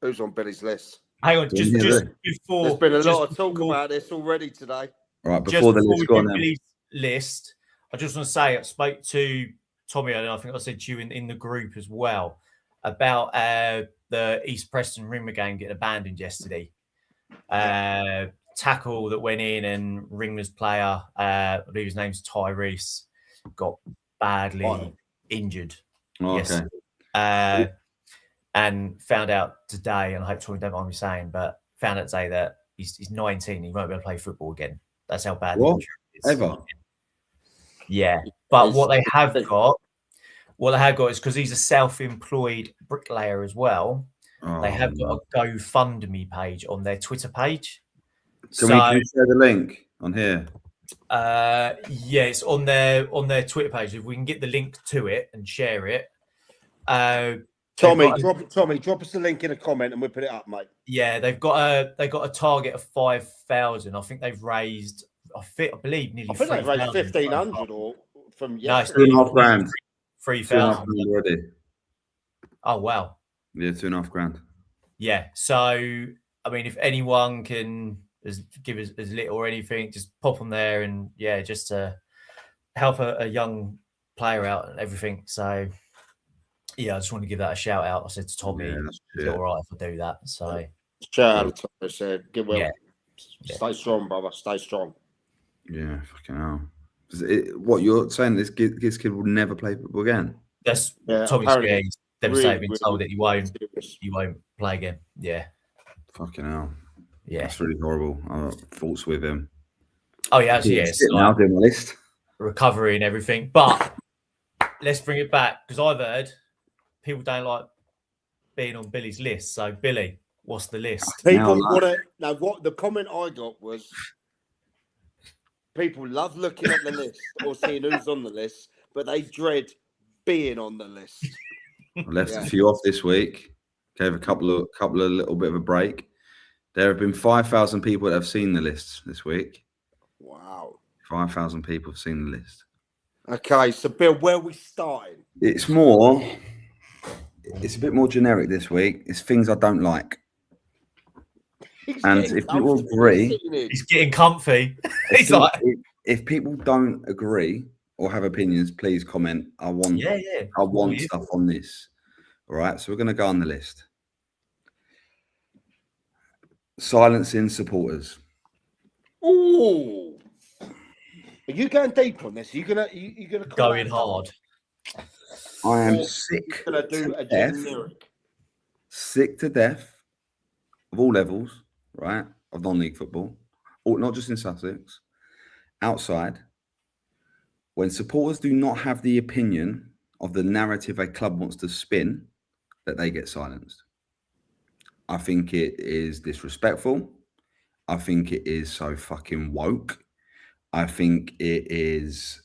who's on Billy's list. Hang on, just before. There's been a lot of talk about this already today. Right, before the list, go on then. Billy's list, I just want to say I spoke to Tommy, and I think I said to you in the group as well about the East Preston Rimmer game getting abandoned yesterday. Tackle that went in, and Ringmer's player, I believe his name's Tyrese, got badly injured. Okay. And found out today, and I hope Tommy don't mind me saying, but found out today that he's 19. He won't be able to play football again. That's how bad the injury is. Ever? Yeah. But what they have got is because he's a self-employed bricklayer as well. They have got a GoFundMe page on their Twitter page. Can we share the link on here? It's on their Twitter page. If we can get the link to it and share it. Tommy, drop us the link in a comment and we'll put it up, mate. Yeah, they've got a target of 5,000. I think they've raised, I believe nearly. I think they've raised 1,500 or from yesterday. No, it's 2.5 grand. 3,000 already. Oh wow. Yeah, 2.5 grand. Yeah. So I mean, if anyone can give us as little or anything, just pop them there, and just to help a young player out and everything. So. Yeah, I just want to give that a shout out. I said to Tommy, is it all right if I do that? So, shout out to Tommy. Said, "Get well, stay strong, brother. Stay strong." Yeah, fucking hell. What you're saying? This kid will never play football again. That's Tommy's scared. He's devastated, being told that he won't play again. Yeah, fucking hell. Yeah, that's really horrible. Thoughts with him. Oh yeah, actually, yes. Now doing my list, recovery and everything, but let's bring it back because I've heard. People don't like being on Billy's list. So, Billy, what's the list? People want to know what the comment I got was. People love looking at the list or seeing who's on the list, but they dread being on the list. I left a few off this week. Gave a couple of little bit of a break. There have been 5,000 people that have seen the list this week. Wow, 5,000 people have seen the list. Okay, so Bill, where are we starting? It's a bit more generic this week. It's things I don't like. And if people agree, he's getting comfy. He's like, if people don't agree or have opinions, please comment. I want stuff on this. All right, so we're going to go on the list. Silencing supporters. Ooh, are you going deep on this? Are you gonna go in hard? I am sick to death of all levels, right, of non-league football, or not just in Sussex, outside, when supporters do not have the opinion of the narrative a club wants to spin, that they get silenced. I think it is disrespectful. I think it is so fucking woke. I think it is,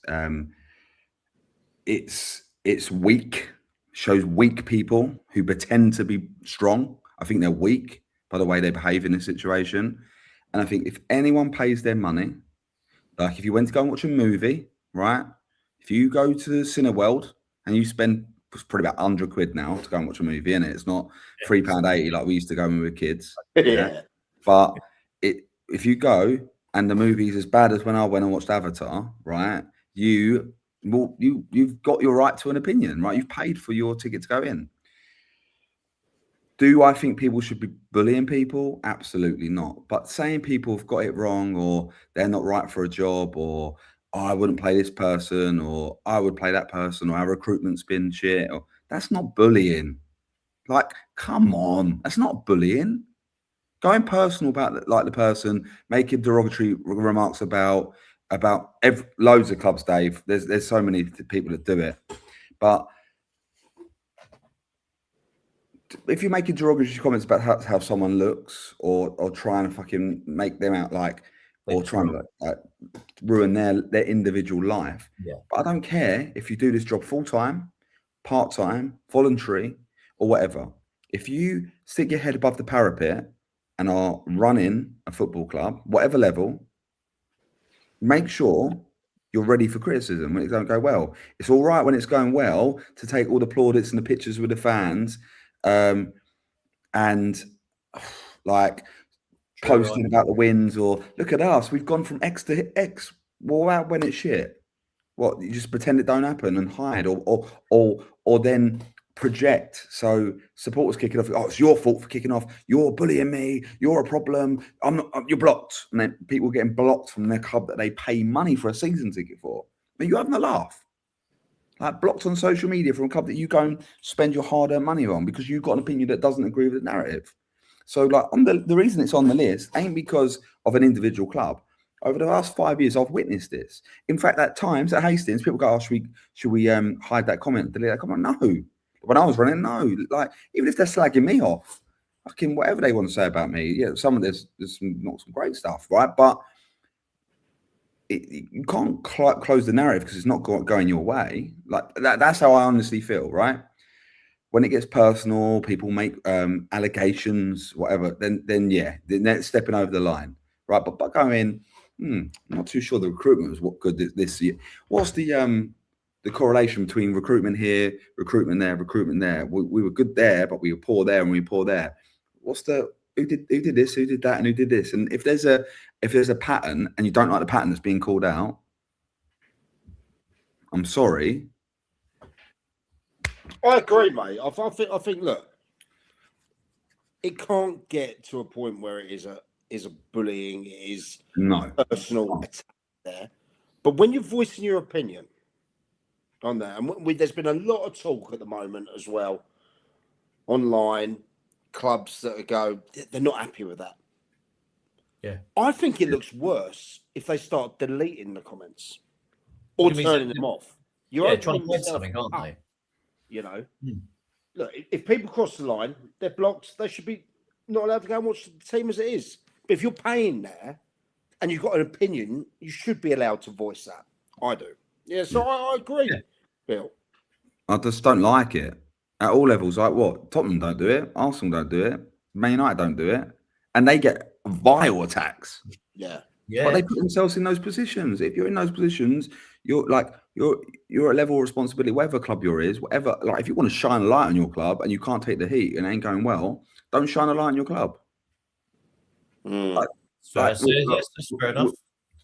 it's weak, shows weak people who pretend to be strong. I think they're weak by the way they behave in this situation. And I think if anyone pays their money, like if you went to go and watch a movie, right? If you go to the Cineworld and you spend probably about 100 quid now to go and watch a movie, innit? It's not £3.80 like we used to go when we were kids. Yeah. But if you go and the movie's as bad as when I went and watched Avatar, right? You've got your right to an opinion, right? You've paid for your ticket to go in. Do I think people should be bullying people? Absolutely not. But saying people have got it wrong, or they're not right for a job, or I wouldn't play this person, or I would play that person, or our recruitment's been shit, or that's not bullying. Like, come on, that's not bullying. Going personal about the person, making derogatory remarks about loads of clubs, Dave. There's so many people that do it, but if you're making derogatory comments about how someone looks, or trying to fucking make them out like, or trying to like ruin their individual life, but I don't care if you do this job full time, part time, voluntary, or whatever. If you stick your head above the parapet and are running a football club, whatever level, make sure you're ready for criticism when it don't go well. It's all right when it's going well to take all the plaudits and the pictures with the fans, and like posting about the wins, or look at us, we've gone from X to X. Well, when it's shit, What, you just pretend it don't happen and hide, or then project. So supporters kicking off. Oh, it's your fault for kicking off. You're bullying me. You're a problem. I'm not. You're blocked. And then people getting blocked from their club that they pay money for a season ticket for. But you're having a laugh. Like, blocked on social media from a club that you go and spend your hard-earned money on because you've got an opinion that doesn't agree with the narrative. So, like, on the reason it's on the list ain't because of an individual club. Over the last 5 years, I've witnessed this. In fact, at times at Hastings, people go, "Oh, should we hide that comment, delete that comment?" No. When I was running, no. Like, even if they're slagging me off, fucking whatever they want to say about me, yeah, there's some great stuff, right? But you can't close the narrative because it's not going your way. Like that's how I honestly feel, right? When it gets personal, people make allegations, whatever. Then they're stepping over the line, right? But going, I'm not too sure the recruitment was what good this year. What's the correlation between recruitment here, recruitment there? We were good there, but we were poor there, and we were poor there. What's the who did this, who did that, and who did this? And if there's a pattern and you don't like the pattern that's being called out, I'm sorry. I agree, mate. I think look, it can't get to a point where it is a bullying, it is personal attack there. But when you're voicing your opinion on that, and there's been a lot of talk at the moment as well, online, clubs that they're not happy with that. Yeah, I think it looks worse if they start deleting the comments or turning them off. You're trying to hide something, aren't they? You know, look, if people cross the line, they're blocked. They should be not allowed to go and watch the team as it is. But if you're paying there and you've got an opinion, you should be allowed to voice that. I do. Yeah, so I agree, Bill. I just don't like it at all levels. Like what? Tottenham don't do it. Arsenal don't do it. Man United don't do it. And they get vile attacks. Yeah. But they put themselves in those positions. If you're in those positions, you're at a level of responsibility, whatever club you're is, whatever. Like, if you want to shine a light on your club and you can't take the heat and it ain't going well, don't shine a light on your club. That's fair enough.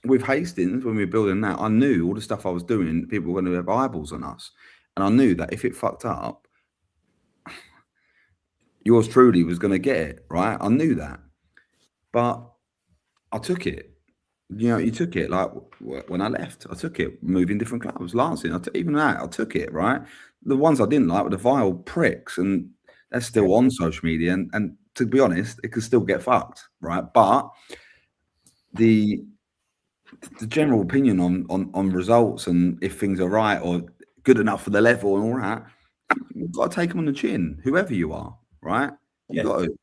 With Hastings, when we were building that, I knew all the stuff I was doing, people were going to have eyeballs on us. And I knew that if it fucked up, yours truly was going to get it, right? I knew that. But I took it. You know, you took it. Like when I left, I took it. Moving different clubs, Lancing, even that, I took it, right? The ones I didn't like were the vile pricks, and they're still on social media. And to be honest, it could still get fucked, right? But the general opinion on results and if things are right or good enough for the level and all that, you've got to take them on the chin, whoever you are, right? You got to.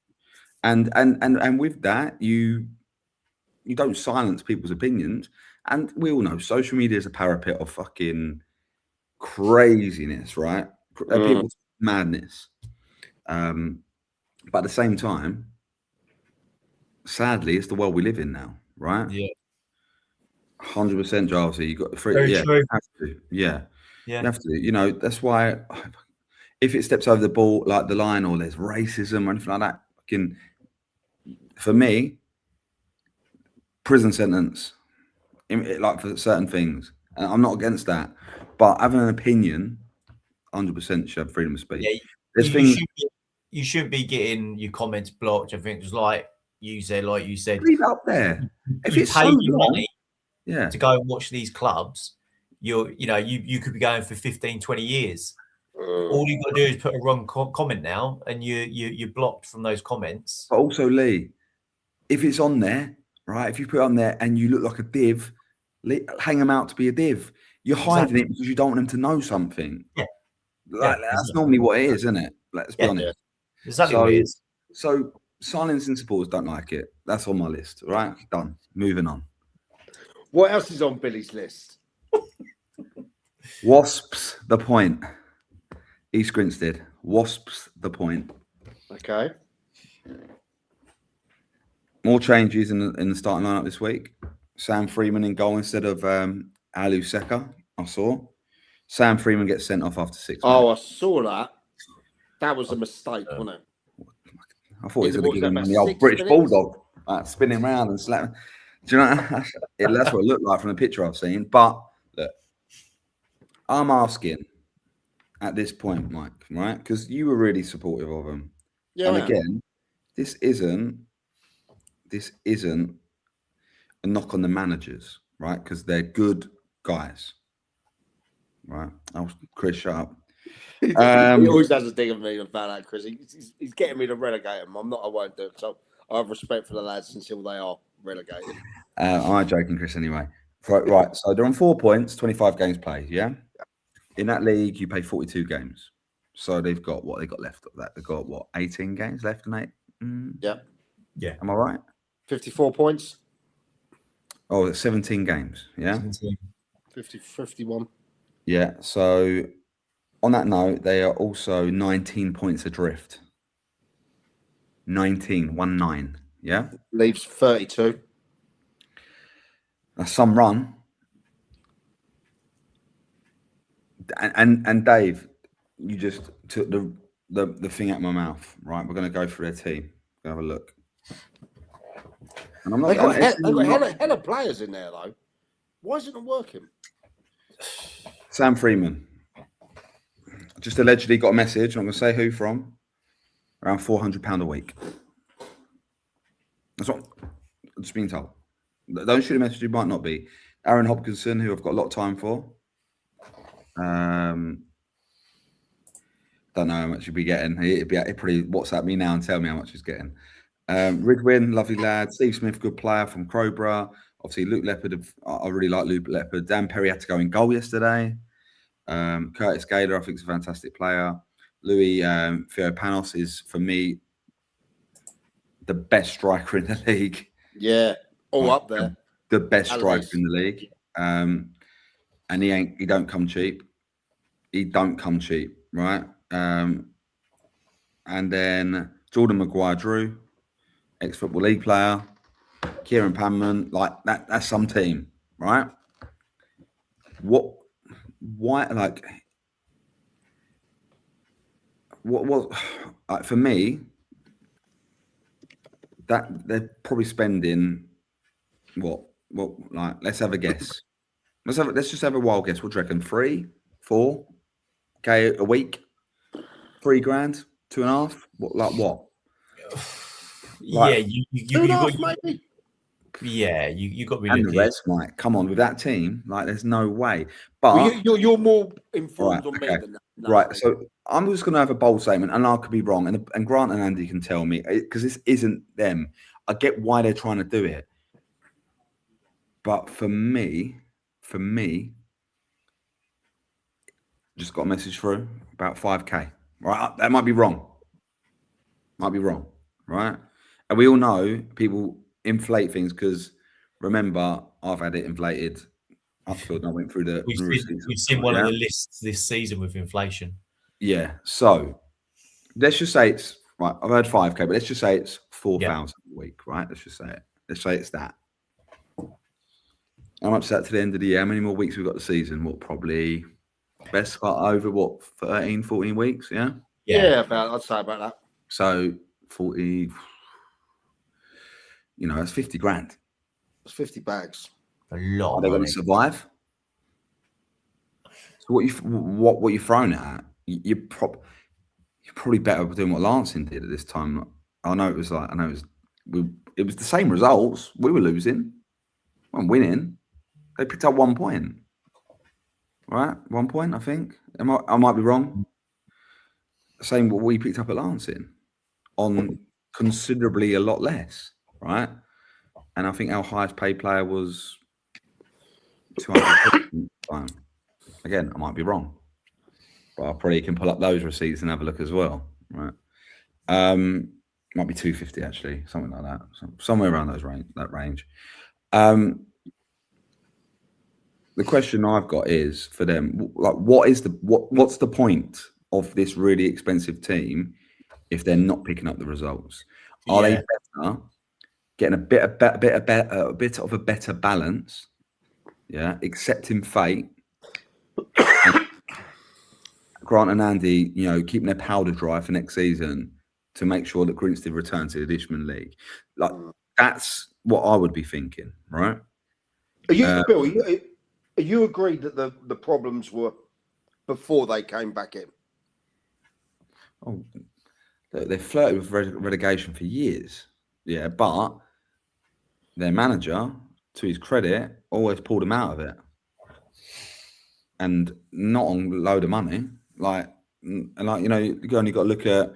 And with that, you don't silence people's opinions. And we all know social media is a parapet of fucking craziness, right? People's madness. But at the same time, sadly, it's the world we live in now, right? Yeah. 100%, Giles. You got free. Very true. You have to. Yeah. You have to. You know, that's why if it steps over the ball, like the line, or there's racism or anything like that, fucking, for me, prison sentence, like for certain things. And I'm not against that, but having an opinion, 100% should have freedom of speech. Yeah, you shouldn't be getting your comments blocked. I think it was like you said, leave it up there. If you it's pay so your money to go and watch these clubs, you could be going for 15, 20 years. All you got to do is put a wrong comment now, and you're blocked from those comments. But also, Lee, if it's on there, right? If you put it on there and you look like a div, hang them out to be a div. You're hiding it because you don't want them to know something. Yeah. That's normally what it is, isn't it? Let's be honest. Exactly what it is. So silencing supporters don't like it. That's on my list. Right? Done. Moving on. What else is on Billy's list? Wasps the point. East Grinstead. Wasps the point. Okay. More changes in the starting lineup this week. Sam Freeman in goal instead of Alu Seka. I saw. Sam Freeman gets sent off after 6 minutes. Oh, I saw that. That was a mistake, wasn't it? I thought he was going to give him the old British Bulldog, spinning around and slapping. Do you know? That's what it looked like from the picture I've seen. But look, I'm asking at this point, Mike, right? Because you were really supportive of them. Yeah, and again, this isn't a knock on the managers, right? Because they're good guys, right? Oh, Chris, shut up. he always has a dig of me about that, Chris. He's getting me to relegate him. I won't do it. So I have respect for the lads until they are relegated. I'm joking, Chris, anyway. Right, so they're on 4 points, 25 games played, yeah? In that league, you play 42 games. So they've got what they got left of that. They've got what, 18 games left, mate? Yep. Yeah. Am I right? 54 points. Oh, it's 17 games, yeah? 51. Yeah, so on that note, they are also 19 points adrift. 19, yeah? Leaves 32. That's some run. And Dave, you just took the thing out of my mouth, right? We're going to go through their team. Have a look. And I'm not. They've got hella players in there though. Why isn't it working? Sam Freeman just allegedly got a message. I'm going to say who from. Around £400 a week. That's what I'm just being told. Don't shoot a message. You might not be. Aaron Hopkinson, who I've got a lot of time for. Don't know how much he'll be getting. He'd probably WhatsApp me now and tell me how much he's getting. Ridwin, lovely lad. Steve Smith, good player from Crowborough. Obviously, Luke Leopard. I really like Luke Leopard. Dan Perry had to go in goal yesterday. Curtis Gaylor, I think, is a fantastic player. Louis Theopanos is, for me, the best striker in the league. Yeah, all up there. The best striker in the league. And he don't come cheap. He don't come cheap, right? And then Jordan Maguire-Drew, ex-Football League player. Kieran Panman, like that's some team, right? Why, like, what for me, that they're probably spending what, like, let's have a guess. Let's just have a wild guess. What do you reckon? 3, 4 K a week? 3 grand? 2.5? What? Yeah, you got maybe. Yeah, you got me. And the rest, Mike. Come on, with that team, like, there's no way. But you're more informed on me than that. Right, so I'm just going to have a bold statement, and I could be wrong, and Grant and Andy can tell me, because this isn't them. I get why they're trying to do it, but for me, just got a message through about 5K. Right, that might be wrong. Right, and we all know people inflate things because, remember, I've had it inflated. Upfield, I went through the. We've seen one of the lists this season with inflation. Yeah. So let's just say it's right. I've heard 5K, but let's just say it's 4,000 a week, right? Let's just say it. Let's say it's that. How much is that to the end of the year? How many more weeks we've got the season? What, probably best part over what, 13, 14 weeks? Yeah. Yeah, I'd say about that. So 40. That's 50 grand. It's 50 bags. A lot. Are they going to survive? So what you're thrown at? You're probably better doing what Lancing did at this time. It was the same results. We were losing, we weren't winning. They picked up 1 point, right? 1 point, I think. I might be wrong. Same what we picked up at Lancing on considerably a lot less, right? And I think our highest paid player was 200. Again, I might be wrong, but I probably can pull up those receipts and have a look as well, right? Might be 250 actually, something like that, somewhere around that range. The question I've got is for them, like, what's the point of this really expensive team if they're not picking up the results? Are they better, getting a bit of a better balance? Yeah, accepting fate. Grant and Andy, keeping their powder dry for next season to make sure that Grinstead return to the Isthmian League. Like, that's what I would be thinking, right? Bill, are you agreed that the problems were before they came back in. Oh, they flirted with relegation for years. Yeah, but their manager, to his credit, always pulled them out of it. And not on a load of money. Like, you know, you only got to look at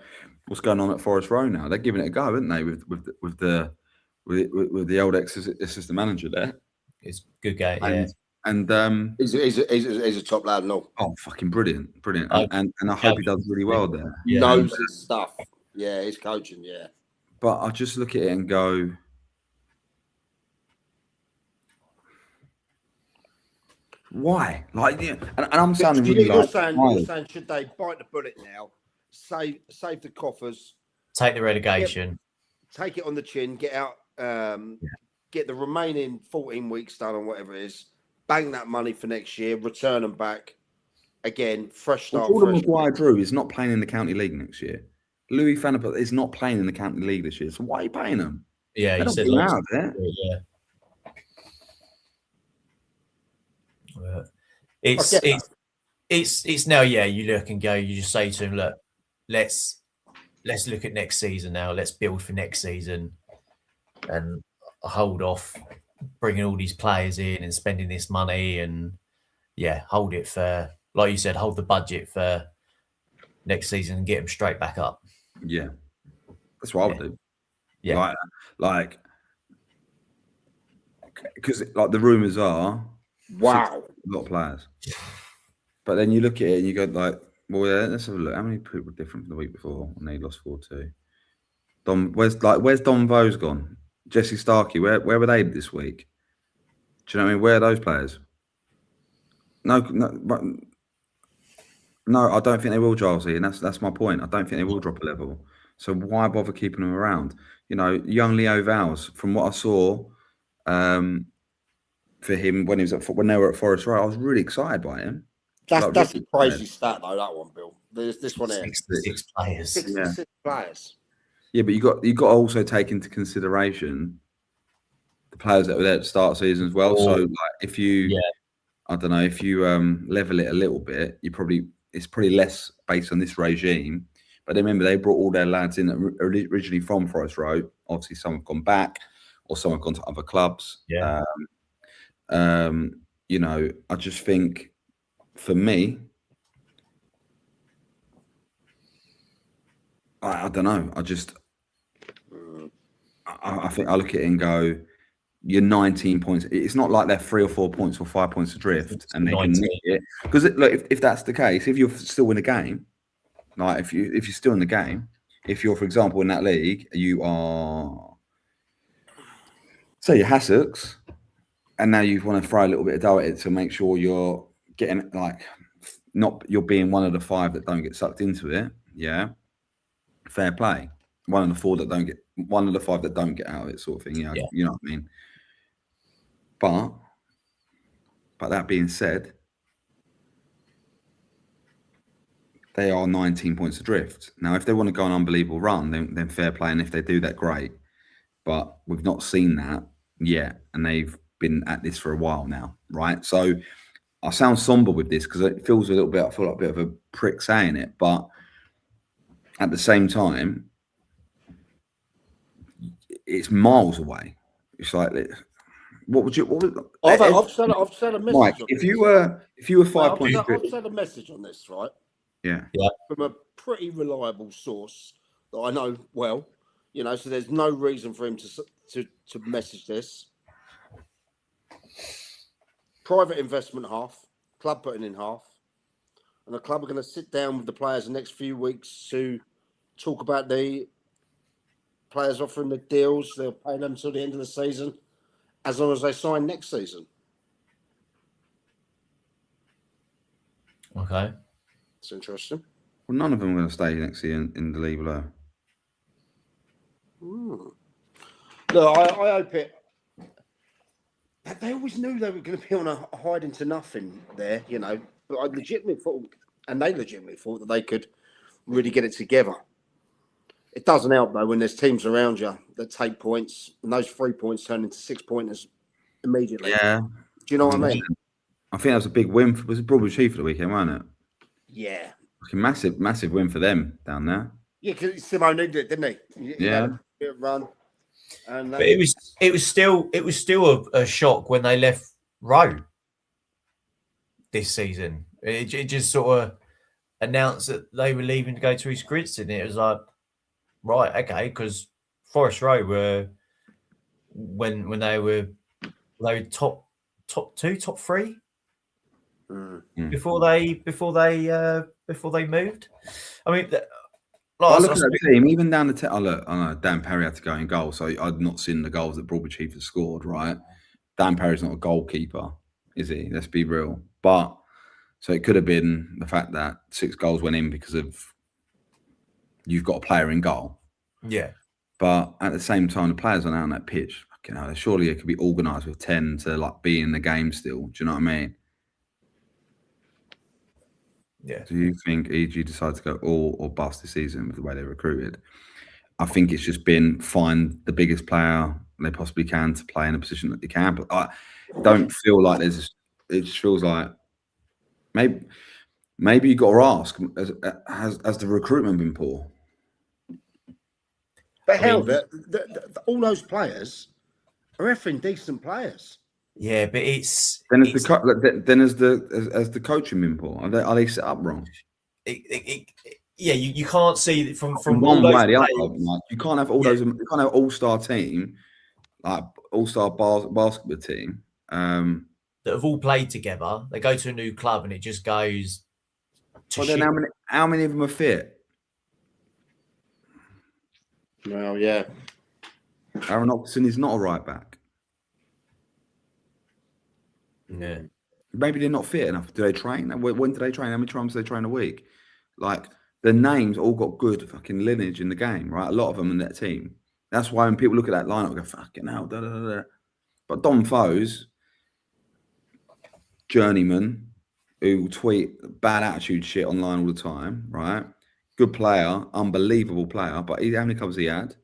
what's going on at Forest Row now. They're giving it a go, aren't they, with the old assistant manager there. It's good game, yeah. And he's a top lad, no. Oh, fucking brilliant. And I hope he does really well there. Yeah. Knows his stuff. Yeah, he's coaching, yeah. But I just look at it and go, why? Like, yeah, and I'm sounding really you're saying should they bite the bullet now, save the coffers, take the relegation, take it on the chin, get out, get the remaining 14 weeks done or whatever it is, bang that money for next year, return them back again, fresh start. Gordon Maguire-Drew is not playing in the county league next year. Louis van der Poel is not playing in the county league this year. So why are you paying them? Yeah, he said out there. Yeah. It's now, yeah, you look and go, you just say to him, look, let's look at next season now. Let's build for next season and hold off bringing all these players in and spending this money, and hold it for, like you said, hold the budget for next season and get them straight back up. Yeah, that's what I would do. Yeah, like because like the rumours are, wow, a lot of players. But then you look at it and you go like, well, yeah, let's have a look. How many people were different from the week before when they lost 4-2? Where's Don Vos gone? Jesse Starkey, where were they this week? Do you know what I mean? Where are those players? No, I don't think they will, Gilesy, and that's my point. I don't think they will drop a level. So why bother keeping them around? You know, young Leo Vowles, from what I saw for him when they were at Forest Row, I was really excited by him. That's a crazy stat though, that one, Bill. There's this one here. Six players. Six players. Yeah, but you got to also take into consideration the players that were there at the start of the season as well. So like if you I don't know, if you level it a little bit, it's probably less based on this regime. But remember, they brought all their lads in originally from Forest Row. Obviously, some have gone back, or some have gone to other clubs. Yeah. You know, I just think, for me, I don't know. I think I look at it and go, you're 19 points. It's not like they're 3 or 4 points or 5 points adrift, and they can nick it. Because look, if that's the case, if you're still in the game, like if you're still in the game, if you're, for example, in that league, you are, say, you're Hassocks, and now you want to throw a little bit of dough at it to make sure you're getting you're being one of the 5 that don't get sucked into it. Yeah, fair play. One of the 5 that don't get out of it, sort of thing. Yeah. You know what I mean. But that being said, they are 19 points adrift. Now, if they want to go on an unbelievable run, then fair play. And if they do that, great. But we've not seen that yet. And they've been at this for a while now, right? So I sound somber with this because it feels I feel like a bit of a prick saying it. But at the same time, it's miles away. It's like, I've sent a message. Mike, if you were 5 points, I've sent a message on this, right? Yeah. From a pretty reliable source that I know well, you know. So there's no reason for him to message this. Private investment half, club putting in half, and the club are going to sit down with the players the next few weeks to talk about the players offering the deals. They'll pay them till the end of the season, as long as they sign next season. Okay. It's interesting. Well, none of them are going to stay next year in the league below. No, I hope it. They always knew they were going to be on a hiding to nothing there, you know. But I legitimately thought, and they legitimately thought, that they could really get it together. It doesn't help, though, when there's teams around you that take points, and those 3 points turn into 6 pointers immediately. Yeah. Do you know what I mean? I think that was a big win. Was it Broadwood Chief for the weekend, wasn't it? Yeah. Massive win for them down there. Yeah, because Simone needed it, didn't he? He had a bit of run. And but it was still a shock when they left Rowe this season. It just sort of announced that they were leaving to go to East Grinstead. It was like, right, okay, because Forest Row were when they were top two, top three before they moved. I mean, I look at that team, even down the I know Dan Perry had to go in goal, so I'd not seen the goals that Broadby Chief has scored. Right, Dan Perry's not a goalkeeper, is he? Let's be real. But so it could have been the fact that 6 goals went in because of you've got a player in goal. Yeah. But at the same time, the players are now on that pitch. Surely it could be organised with 10 to like be in the game still. Do you know what I mean? Yeah. Do you think EG decided to go all or bust this season with the way they recruited? I think it's just been find the biggest player they possibly can to play in a position that they can. But I don't feel like it just feels like maybe you got to ask, has the recruitment been poor? But hell, all those players are effing decent players. Yeah, but it's as the coaching been poor? Are they set up wrong? Yeah, you can't see from one way or the other. Like, you can't have all those. You can't have all-star team, like all-star basketball team that have all played together. They go to a new club and it just goes. Well, then how many of them are fit? Well, yeah. Aaron Oxon is not a right back. Yeah. Maybe they're not fit enough. Do they train? When do they train? How many times do they train a week? Like, the names all got good fucking lineage in the game, right? A lot of them in that team. That's why when people look at that lineup, they go, fucking hell, da, da, da, da. But Dom Foes, journeyman, who tweet bad attitude shit online all the time, right? Good player, unbelievable player, but how many clubs he had?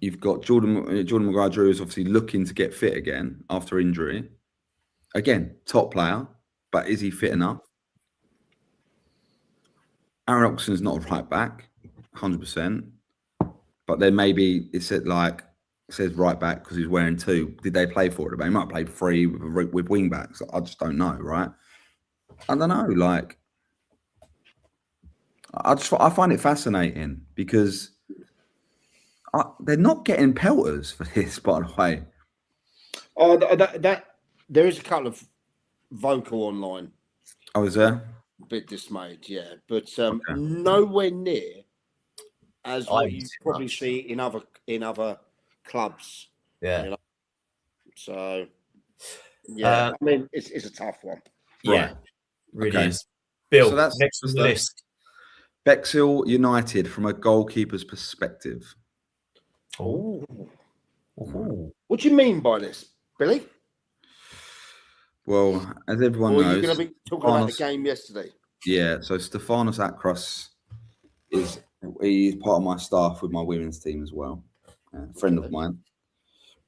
You've got Jordan McGrath-Drew is obviously looking to get fit again after injury. Again, top player, but is he fit enough? Aaron Oxon's not a right back, 100%. But then maybe it says right back because he's wearing 2. Did they play for it? They might have played 3 with wing backs. I just don't know, right? I don't know. Like, I find it fascinating because they're not getting pelters for this, by the way. Oh, there is a couple of vocal online. Oh, is there? A bit dismayed, yeah, but nowhere near as what you probably see in other clubs. Yeah. You know? So, yeah, I mean, it's a tough one. Yeah, right. Really is. Bill, so that's next on the list. Bexhill United from a goalkeeper's perspective. Oh. What do you mean by this, Billy? Well, as everyone knows, you're going to be talking about the game yesterday. Yeah, so Stefanos Akros is part of my staff with my women's team as well. A friend of mine.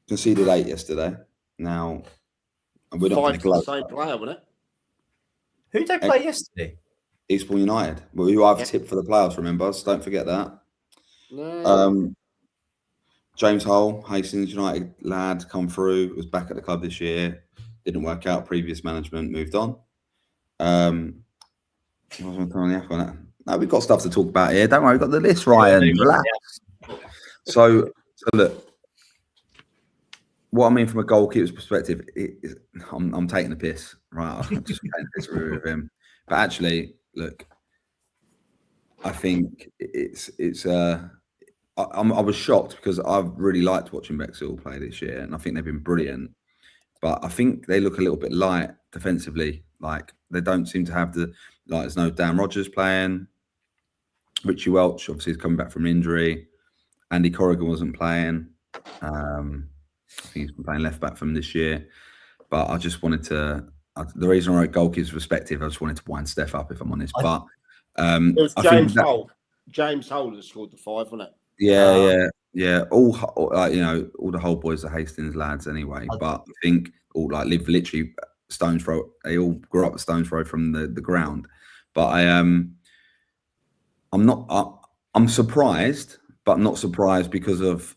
Conceded 8 yesterday. Now, we're not 5 to the same player, wasn't it? Who did they play yesterday? Eastbourne United. Well, who I've tipped for the playoffs, remember? So don't forget that. No. James Hull, Hastings United lad, come through, was back at the club this year. Didn't work out. Previous management moved on. No, we've got stuff to talk about here. Don't worry, we've got the list, Ryan. Relax. So look, what I mean from a goalkeeper's perspective, I'm taking the piss, right? I'm just taking the piss with him. But actually, look, I think I was shocked because I've really liked watching Bexhill play this year, and I think they've been brilliant. But I think they look a little bit light defensively. Like, they don't seem to have there's no Dan Rogers playing. Richie Welch obviously is coming back from injury. Andy Corrigan wasn't playing. I think he's been playing left back from this year. But I just wanted to. The reason I wrote goalkeeper's perspective, I just wanted to wind Steph up, if I'm honest. But it was James Hull. James Hull that scored the 5, wasn't it? Yeah. All all the whole boys are Hastings lads anyway. But I think literally stone's throw. They all grew up a stone's throw from the ground. But I'm surprised, but not surprised because of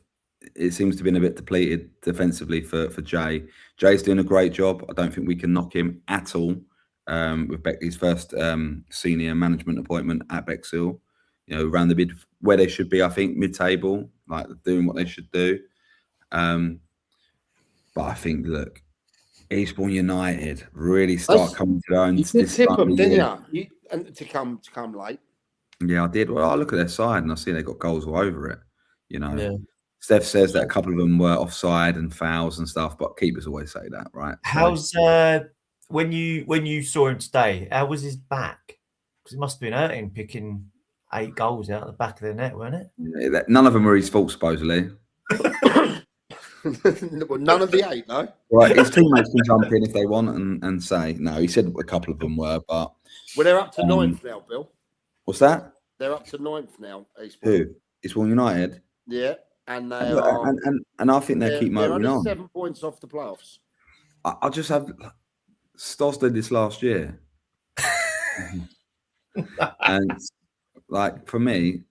it seems to be a bit depleted defensively for Jay. Jay's doing a great job. I don't think we can knock him at all. With his first senior management appointment at Bexhill, you know, around the mid where they should be, I think mid-table, like doing what they should do. But I think, look, Eastbourne United really start coming to their own. You did tip them, didn't you? And to come late. Yeah, I did. Well, I look at their side and I see they got goals all over it. You know, Yeah. Steph says that a couple of them were offside and fouls and stuff, but keepers always say that, right? How's when you saw him today? How was his back? Because it must have been hurting picking 8 goals out of the back of the net, weren't it? Yeah, none of them were his fault, supposedly. None of the 8, no. Right, his teammates can jump in if they want and say no. He said a couple of them were, but they're up to 9th now, Bill. What's that? They're up to 9th now. Who? Eastbourne United. Yeah, and they are, and I think they keep motoring they're on. only 7 points off the playoffs. I just have Stos did this last year, and like for me,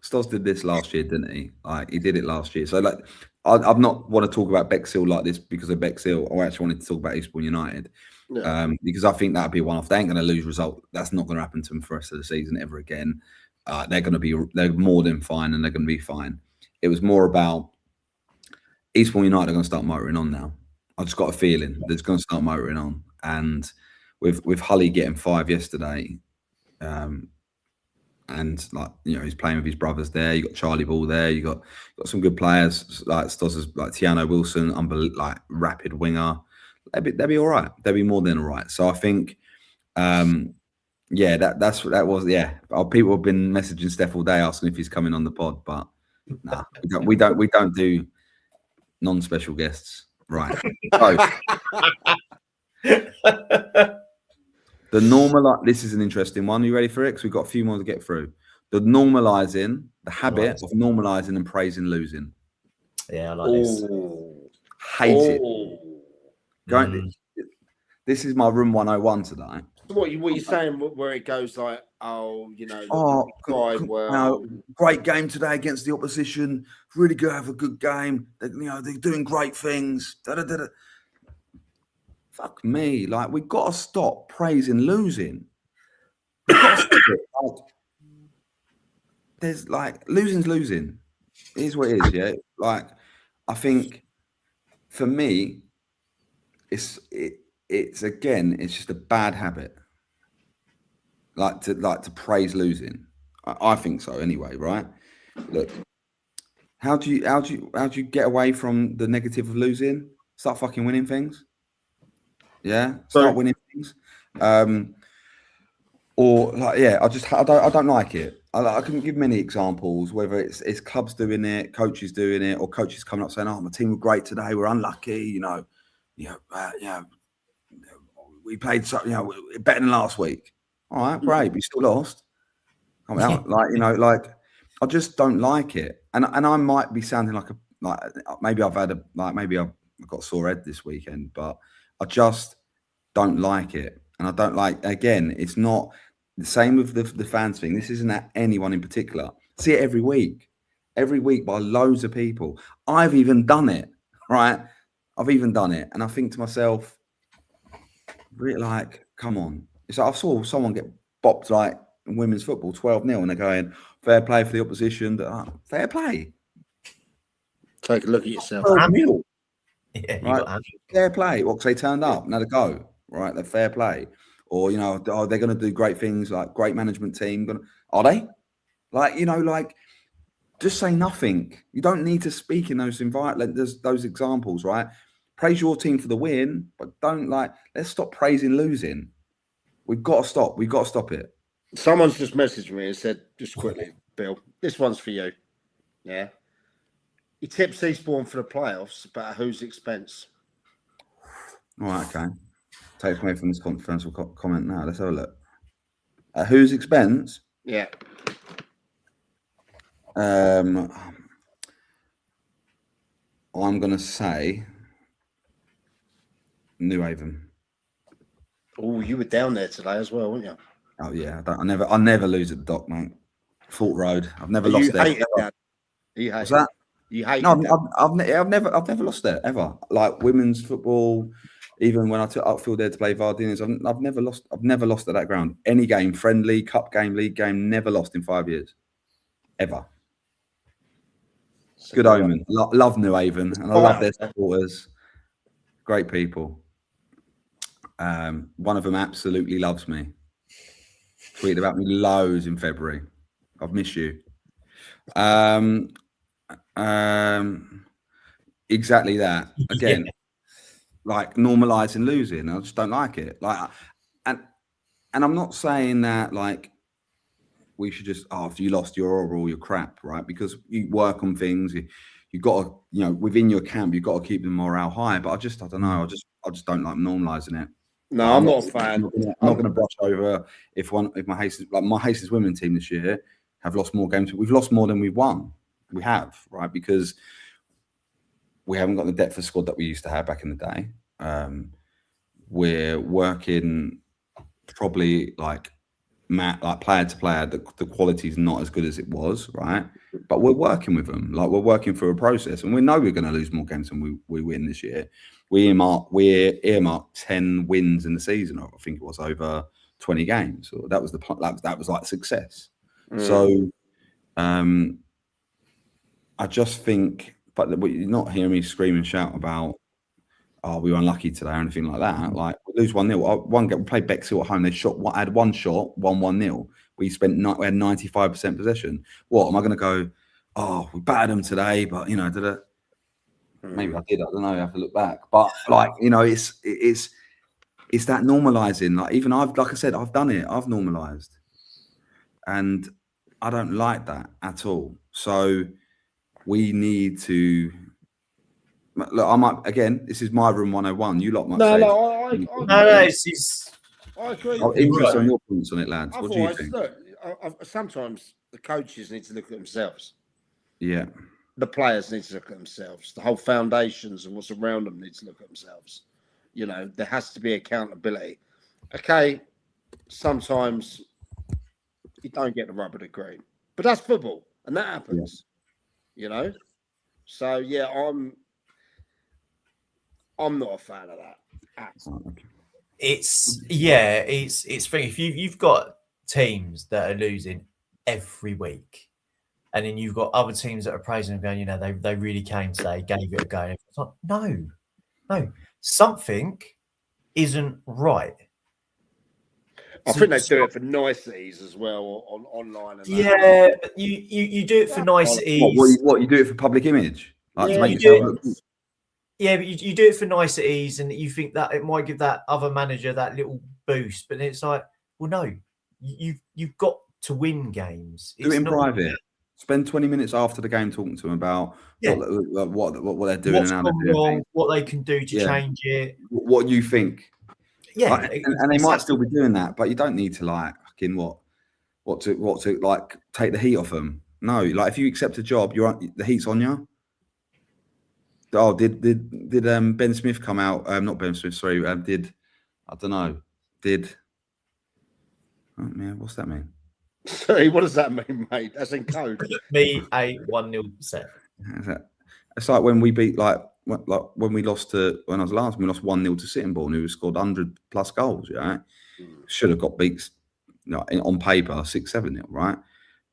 Stos did this last year, didn't he? Like he did it last year. So like, I've not want to talk about Bexhill like this because of Bexhill. I actually wanted to talk about Eastbourne United. Yeah. Because I think that'd be one-off. They ain't going to lose result. That's not going to happen to them for the rest of the season ever again. They're more than fine, and they're going to be fine. It was more about Eastbourne United are going to start motoring on now. I just got a feeling they're going to start motoring on, and with Hully getting 5 yesterday, and like he's playing with his brothers there. You got Charlie Ball there. You got some good players like Stoss's, like Tiano Wilson, like rapid winger. They'll be all right. They'll be more than all right. So I think, yeah, that was. People have been messaging Steph all day asking if he's coming on the pod, but nah, we don't do non-special guests, right? So, the normal. This is an interesting one. Are you ready for it? Because we've got a few more to get through. The habit of normalising and praising losing. Yeah, I like this. Hate it. This is my room 101 tonight. So what you saying? Where it goes like, great game today against the opposition. Really good, have a good game. They're doing great things. Fuck me! Like we got to stop praising losing. We've got to stop it. There's losing's losing. It is what it is. Yeah. Like I think for me, it's just a bad habit. Like to praise losing. I think so anyway, right? Look, how do you get away from the negative of losing? Start fucking winning things. Yeah, start winning things. I don't like it. I can give many examples, whether it's clubs doing it, coaches doing it, or coaches coming up saying, "Oh, my team were great today. We're unlucky. We played better than last week. All right, great, but you still lost. I just don't like it, and I might be sounding maybe I've got sore head this weekend, but I just don't like it, and I don't like. Again, it's not the same with the fans thing. This isn't at anyone in particular. I see it every week by loads of people. I've even done it, right? And I think to myself, really, come on. It's like I saw someone get bopped in women's football 12-0 and they're going, fair play for the opposition. But, fair play. Take a look at yourself. Yeah, right? Fair play. Well, because they turned up and had a go, right? They're fair play. Or, they're going to do great things, like great management team. Are they? Just say nothing. You don't need to speak in those there's those examples, right? Praise your team for the win, but don't let's stop praising losing. We've got to stop. We've got to stop it. Someone's just messaged me and said, just quickly, Bill, this one's for you. Yeah. He tips Eastbourne for the playoffs, but at whose expense? All right, okay. Take away from this controversial comment now. Let's have a look. At whose expense? Yeah. I'm going to say New Haven. Oh, you were down there today as well, weren't you? Oh yeah, I never lose at the Dock, mate. Fort Road. I've never lost there. What's that? You hate no, I've never lost there ever. Like women's football, even when I took upfield there to play Vardinians, I've never lost. I've never lost at that ground. Any game, friendly, cup game, league game, never lost in 5 years, ever. Good omen. Love New Haven, and I love their supporters. Great people. One of them absolutely loves me. Tweeted about me loads in February. I've missed you. Exactly that. Again, like normalizing losing. I just don't like it. Like, and I'm not saying that like we should just after you lost your overall, you're crap, right? Because you work on things. You got to, you know, within your camp, you've got to keep the morale high. But I don't know. I just don't like normalizing it. No, I'm not a fan. I'm not going to brush over if my Hastings women team this year have lost more games. We've lost more than we've won. We have, right? Because we haven't got the depth of squad that we used to have back in the day. We're working probably like player to player. The quality is not as good as it was, right? But we're working with them. Like we're working through a process, and we know we're going to lose more games than we win this year. We earmarked 10 wins in the season. I think it was over 20 games. So that was that was like success. So I just think, but you're not hearing me scream and shout about, oh, we were unlucky today or anything like that. Like we lose 1-0. We played Bexhill at home. They had one shot, 1-0. We had 95% possession. What am I going to go? Oh, we battered them today, but you know, maybe I did. I don't know. I have to look back. But like, you know, it's that normalizing. Like even like I said, I've done it. I've normalized, and I don't like that at all. So we need to. Look, I might again. This is my room 101. You lot might say. No, I agree. I'm interested on your points on it, lads. What do you think? Look, sometimes the coaches need to look at themselves. Yeah. The players need to look at themselves. The whole foundations and what's around them need to look at themselves. You know, there has to be accountability. Okay, sometimes you don't get the rubber to green, but that's football, and that happens. Yeah. You know, so yeah, I'm not a fan of that. It's funny if you've got teams that are losing every week. And then you've got other teams that are praising and going, you know, they really came today, gave it a go. It's like, no, something isn't right. I think they do it for niceties as well on online. And yeah, but you do it for niceties. What you do it for public image? Like to make yeah, but you do it for niceties, and you think that it might give that other manager that little boost. But it's like, well, no, you've got to win games. Do it in private. Spend 20 minutes after the game talking to them about what they're doing and how they're doing wrong, what they can do to change it. What you think. Yeah. Like, and they might still be doing that, but you don't need to like fucking what to like take the heat off them. No, like if you accept a job, the heat's on you. Oh, did Ben Smith come out? Not Ben Smith, sorry. I don't know. What's that mean? Sorry, what does that mean, mate? That's in code. Me a 1-0 set. It's like when we beat when we lost when I was last, we lost 1-0 to Sittingbourne, who scored 100+ goals. Yeah, should have got beat on paper 6-7-0. Right?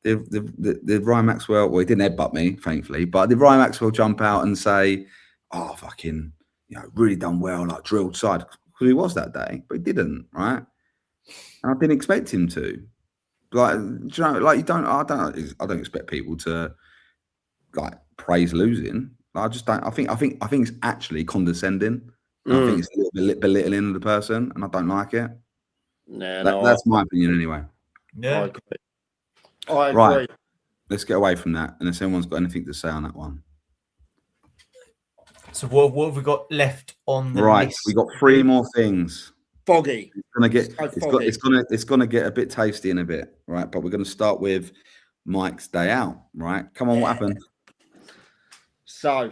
The Ryan Maxwell. Well, he didn't headbutt me, thankfully, but did Ryan Maxwell jump out and say, "Oh, fucking, you know, really done well, like drilled side," because he was that day, but he didn't. Right? And I didn't expect him to. Like, do you know, like I don't expect people to like praise losing. I just don't. I think it's actually condescending. I think it's a little bit belittling of the person, and I don't like it. That's my opinion anyway. Yeah, I agree. Right, let's get away from that. Unless anyone's got anything to say on that one. So what have we got left on the list? We got 3 more things. Foggy. It's gonna get a bit tasty in a bit, right? But we're gonna start with Mike's day out, right? Come on, what happened? So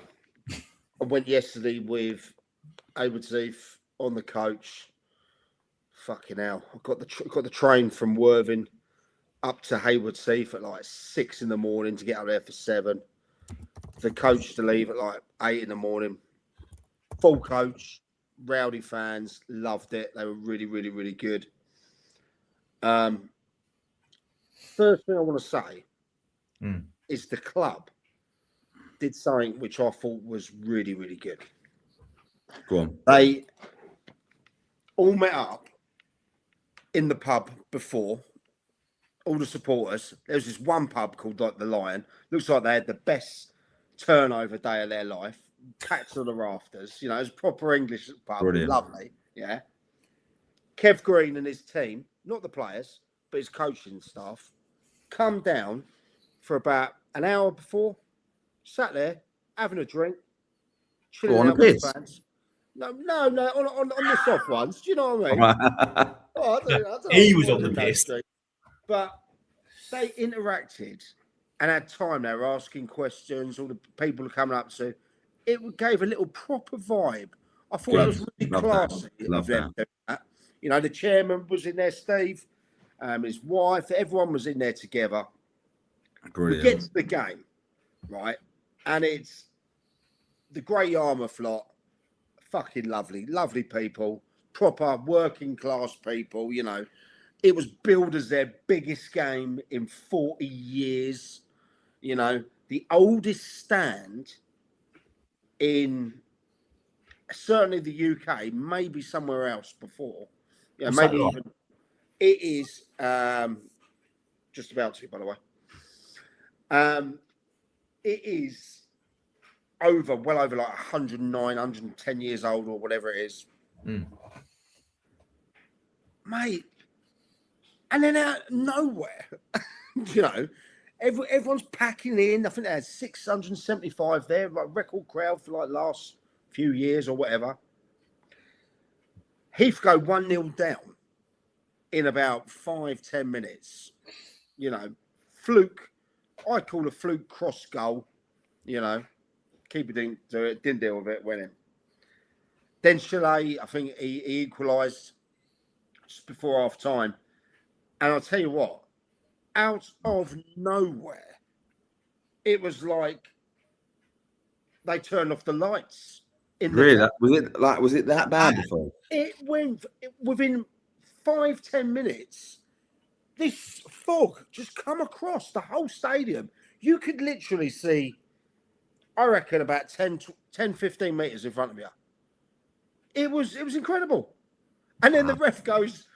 I went yesterday with Aberdeen on the coach fucking hell. I got the train from Worthing up to Hayward Heath at like 6 in the morning to get up there for 7. The coach to leave at like 8 in the morning. Full coach, rowdy fans, loved it. They were really, really, really good. First thing I want to say is the club did something which I thought was really, really good. Go on. They all met up in the pub before, all the supporters. There was this one pub called like the Lion. Looks like they had the best turnover day of their life. Packed to the rafters. You know, it's proper English pub. Brilliant. Lovely. Yeah. Kev Green and his team, not the players, but his coaching staff, come down for about an hour before, sat there, having a drink, chilling out with the fans. No, on the soft ones. Do you know what I mean? Oh, I don't he was on the piss. But they interacted and had time. They were asking questions. All the people were coming up to. It gave a little proper vibe. I thought that was really classy of them doing that. You know, the chairman was in there, Steve, his wife, everyone was in there together. Brilliant. We get to the game, right? And it's the Great Yarmouth lot. Fucking lovely people, proper working class people, you know. It was billed as their biggest game in 40 years. You know, the oldest stand in certainly the UK, maybe somewhere else before. Yeah, maybe even it is just about to, by the way. It is well over like 109, 110 years old or whatever it is. Mate. And then out of nowhere, you know, everyone's packing in. I think they had 675 there, like record crowd for like last few years or whatever. Heath go 1-0 down in about 5-10 minutes. You know, fluke. I call a fluke cross goal. You know, keeper didn't do it, didn't deal with it, went in. Then Chalet, I think he equalised just before half time. And I'll tell you what, out of nowhere, it was like they turned off the lights. Really? Was it that bad before? It went within 5-10 minutes. This fog just come across the whole stadium. You could literally see, I reckon, about 10-15 meters in front of you. It was incredible. And then the ref goes,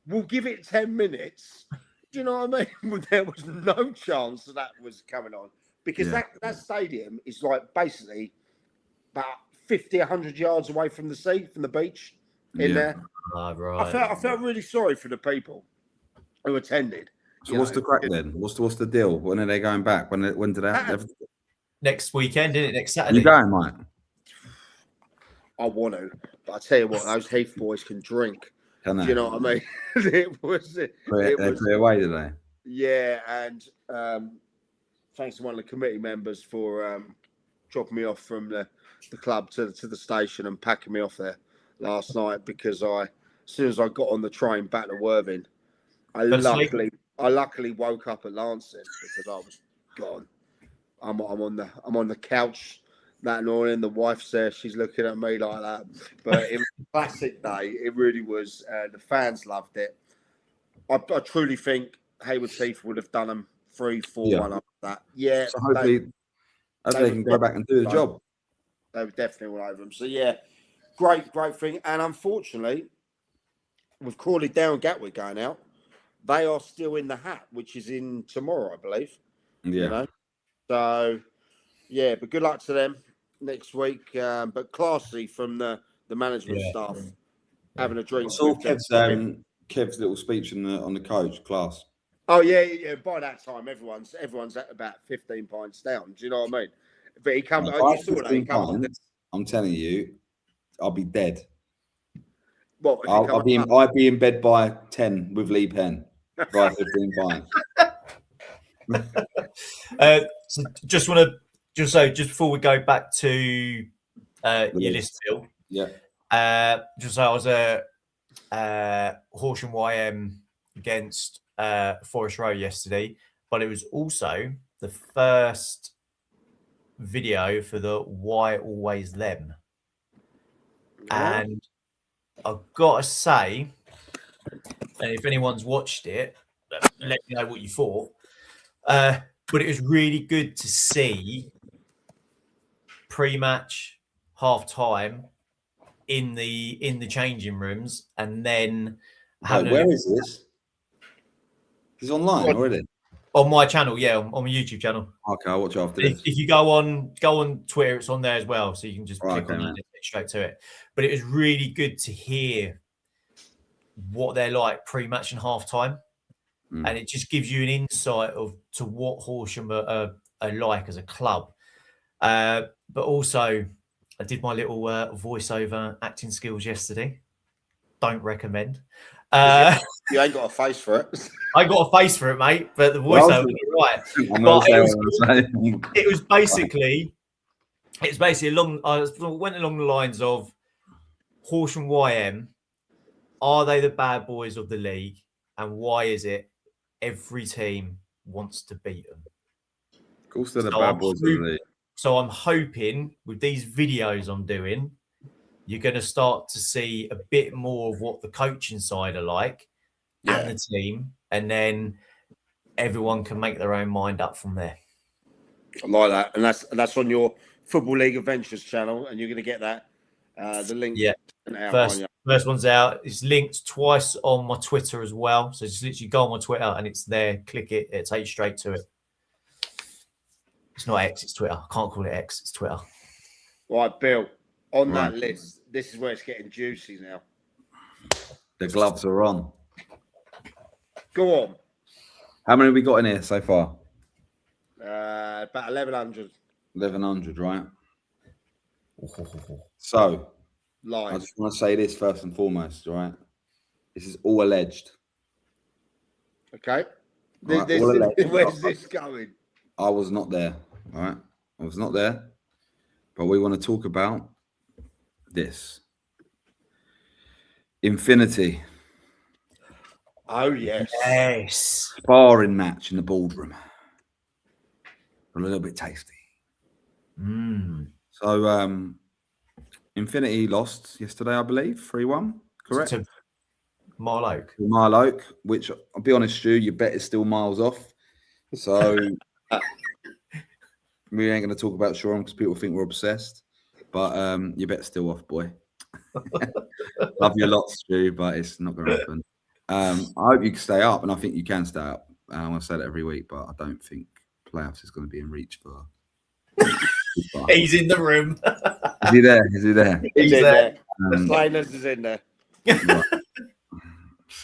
"We'll give it 10 minutes." Do you know what I mean? There was no chance that was coming on because that stadium is like basically about 50, 100 yards away from the sea, from the beach in there. Right. I felt really sorry for the people who attended. So what's the crack then? What's the deal? When are they going back? When did that? Next weekend, isn't it? Next Saturday. You going, Mike? I want to, but I tell you what, those Heath boys can drink. Can they? Do you know what I mean? They play away, do they? Yeah, and thanks to one of the committee members for dropping me off from the club to the station and packing me off there last night because as soon as I got on the train back to Worthing, I luckily woke up at Lancing because I was gone. I'm on the couch that morning. The wife's there. She's looking at me like that. But it was a classic day. It really was. The fans loved it. I truly think Hayward Heath would have done them 3-4-1 after that. Yeah. So hopefully they can go back and do the job. They were definitely all over them. So yeah, great thing. And unfortunately, with Crawley Down Gatwick going out, they are still in the hat, which is in tomorrow, I believe. Yeah. You know? So yeah, but good luck to them next week. But classy from the management staff having a drink. I saw Kev's little speech on the coach class. Oh yeah. By that time, everyone's at about 15 pints down. Do you know what I mean? But he comes. I'm telling you, I'll be dead. What? I'll be in bed by 10 with Lee Penn. By 15 pints. So just before we go back to your list, Phil. Yeah. Just so I was Horsham YM against Forest Row yesterday, but it was also the first video for the Why Always Them. And I've got to say, and if anyone's watched it, let me know what you thought. But it was really good to see pre-match, half-time in the changing rooms, and then where is this? It's online already. On my channel, yeah, on my YouTube channel. Okay, I'll watch after this. If you go on Twitter, it's on there as well, so you can just click on it and get straight to it. But it was really good to hear what they're like pre-match and half-time, and it just gives you an insight to what Horsham are like as a club. But also, I did my little voiceover acting skills yesterday. Don't recommend. You ain't got a face for it. I got a face for it, mate, but the voiceover was right. It was basically I went along the lines of Horsham YM. Are they the bad boys of the league? And why is it every team wants to beat them? Of course, they're the bad boys of the league. So I'm hoping with these videos I'm doing, you're going to start to see a bit more of what the coaching side are like and the team, and then everyone can make their own mind up from there. I like that, and that's on your Football League Adventures channel, and you're going to get that the link. Yeah, first one's out. It's linked twice on my Twitter as well, so just literally go on my Twitter and it's there. Click it; it takes you straight to it. It's not X, it's Twitter. I can't call it X, it's Twitter. Right, Bill. On that list, this is where it's getting juicy now. The gloves are on. Go on. How many have we got in here so far? About 1,100. 1,100, right? So, live. I just want to say this first and foremost, right? This is all alleged. Okay. Right, where's this going? I was not there, all right? I was not there. But we want to talk about this. Infinity. Oh, yes. Yes. Sparring match in the boardroom. A little bit tasty. So, Infinity lost yesterday, I believe, 3-1. Correct? To Mile Oak. Mile Oak, which, I'll be honest, Stu, your bet is still miles off. So, we ain't going to talk about Shoreham because people think we're obsessed. But your bet's still off, boy. Love you a lot, Stu, but it's not going to happen. I hope you can stay up, and I think you can stay up. I want to say that every week, but I don't think playoffs is going to be in reach for. He's in the room. Is he there? Is he there? He's in there. The Slaners is in there.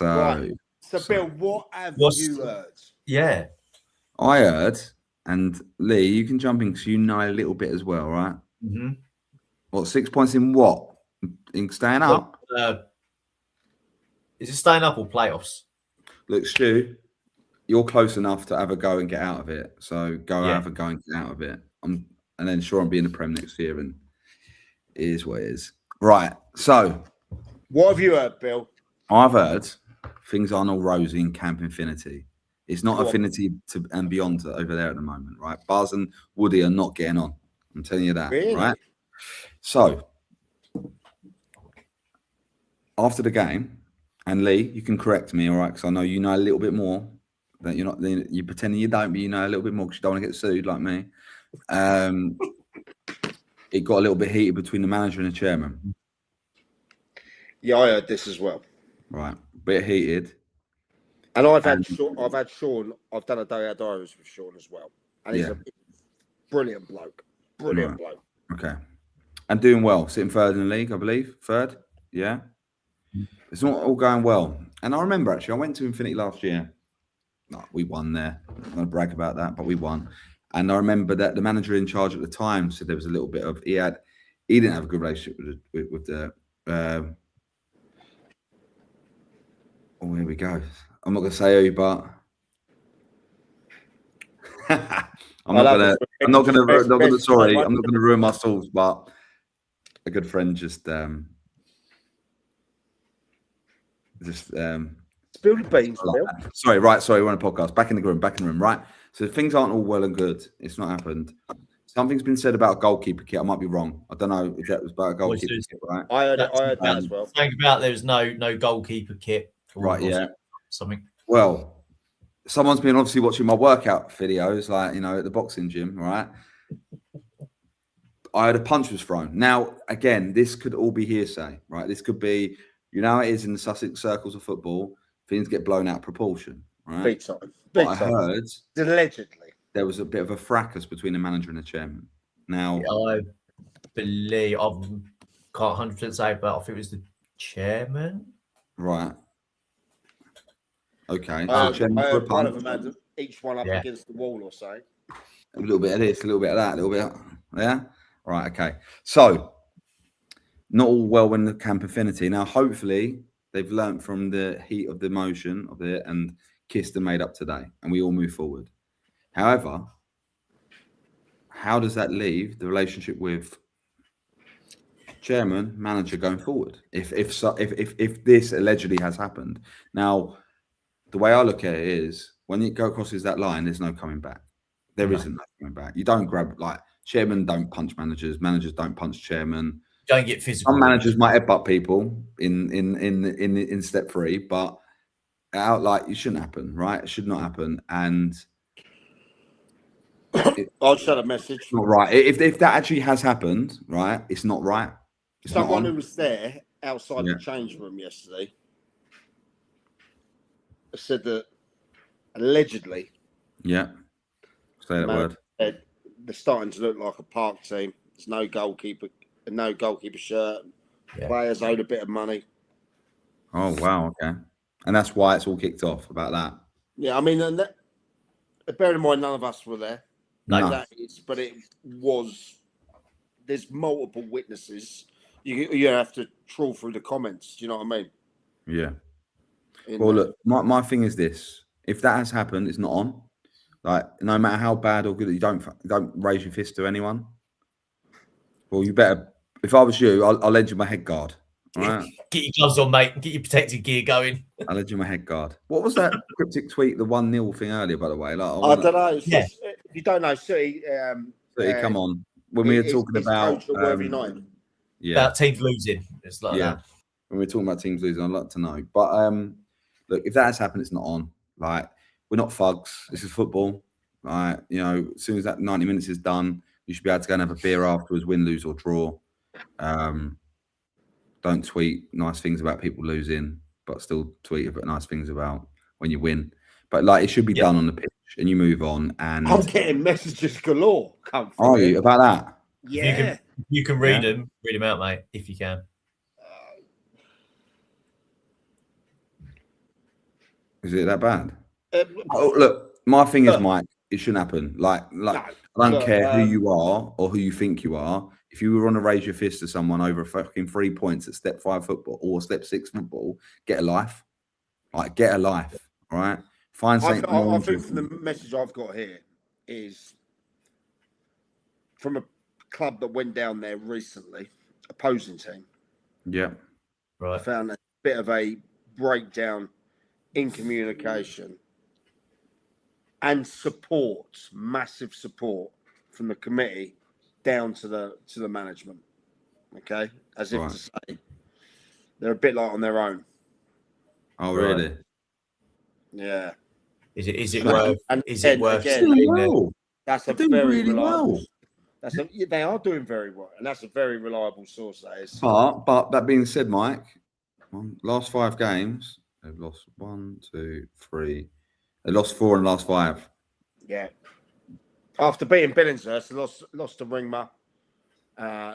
Right. So, Bill, what have you heard? Yeah. I heard, and Lee, you can jump in because you know a little bit as well, right? Mm-hmm. What, 6 points in what? In staying up? Is it staying up or playoffs? Look, Stu, you're close enough to have a go and get out of it. So have a go and get out of it. And then sure, I'll be in the Prem next year, and it is what it is. Right. So, what have you heard, Bill? I've heard things aren't all rosy in Camp Infinity. It's not Affinity to and beyond over there at the moment, right? Buzz and Woody are not getting on. I'm telling you that, right? So, after the game, and Lee, you can correct me, all right? Because I know you know a little bit more. That you're not, you're pretending you don't, but you know a little bit more because you don't want to get sued like me. It got a little bit heated between the manager and the chairman. Yeah, I heard this as well. Right, bit heated. And I've had Sean. I've done a day out diaries with Sean as well, and he's a brilliant bloke. Brilliant bloke. Okay, and doing well, sitting third in the league, I believe. Third, yeah. It's not all going well. And I remember actually, I went to Infinity last year. No, we won there. I'm not going to brag about that, but we won. And I remember that the manager in charge at the time said there was a little bit of he didn't have a good relationship with the. Oh, here we go. I'm not going to say who, but I'm not going to ruin my sauce, but a good friend just Just spill the beans, Bill. Sorry, we're on a podcast. Back in the room, right? So things aren't all well and good. It's not happened. Something's been said about a goalkeeper kit. I might be wrong. I don't know if that was about a goalkeeper kit, right? I heard that as well. Think about there's no goalkeeper kit. Right, yeah. Something. Well, someone's been obviously watching my workout videos, like, at the boxing gym, right? I had a punch was thrown. Now, again, this could all be hearsay, right? This could be, how it is in the Sussex circles of football, things get blown out of proportion, right? Big time. I heard allegedly there was a bit of a fracas between the manager and the chairman. Now, I believe, I can't 100% say, but I think it was the chairman. Right. Okay. I heard one of them had each one up against the wall or so. A little bit of this, a little bit of that, a little bit of, yeah. Right. Okay. So, not all well in the camp affinity. Now, hopefully, they've learnt from the heat of the emotion of it and kissed and made up today, and we all move forward. However, how does that leave the relationship with chairman, manager going forward? If this allegedly has happened, now the way I look at it is when it crosses that line, there's no coming back. There isn't no coming back. You don't grab chairman don't punch managers. Managers don't punch chairman. Don't get physical. Some managers might headbutt people in step 3, but it shouldn't happen, right? It should not happen. And I'll send a message. It's not right. If that actually has happened, right? It's not right. Someone who was there outside the change room yesterday said that allegedly. Yeah. Say that word. They're starting to look like a park team. There's no goalkeeper shirt. Yeah. Players owed a bit of money. Oh wow, okay. And that's why it's all kicked off about that. Yeah, I mean, bear in mind, none of us were there. No. But it was. There's multiple witnesses. You have to trawl through the comments. Do you know what I mean? Yeah. Look, my thing is this: if that has happened, it's not on. Like, no matter how bad or good, you don't raise your fist to anyone. Well, you better. If I was you, I'll lend you my head guard. All right. Get your gloves on, mate. Get your protective gear going. I'll lend you my head guard. What was that cryptic tweet? The 1-0 thing earlier, by the way. Like, I don't know. Just, if you don't know, City. City, come on. When we were talking about about teams losing, it's like that. When we're talking about teams losing, I'd like to know. But look, if that has happened, it's not on. Like, we're not thugs. This is football. Right? As soon as that 90 minutes is done, you should be able to go and have a beer afterwards, win, lose, or draw. Don't tweet nice things about people losing, but still tweet about nice things about when you win. But it should be done on the pitch, and you move on. And I'm getting messages galore. Are you about that? Yeah, you can read them. Read them out, mate, if you can. Is it that bad? Look, my thing is, Mike, it shouldn't happen. I don't care who you are or who you think you are. If you were on to raise your fist to someone over fucking 3 points at step 5 football or step 6 football, get a life. Get a life. All right. Find something. I think from the message I've got here is from a club that went down there recently, opposing team. Yeah. Right. I found a bit of a breakdown in communication and support, massive support from the committee down to the management. Okay, as if to say they're a bit on their own. Oh, really? Yeah. Is it worth? Is it worth? That's a very reliable. They are doing very well, and that's a very reliable source. That is. But that being said, Mike, last 5 games they've lost 1, 2, 3. They lost 4 in the last 5. Yeah. After beating Billingshurst, lost to Ringmer,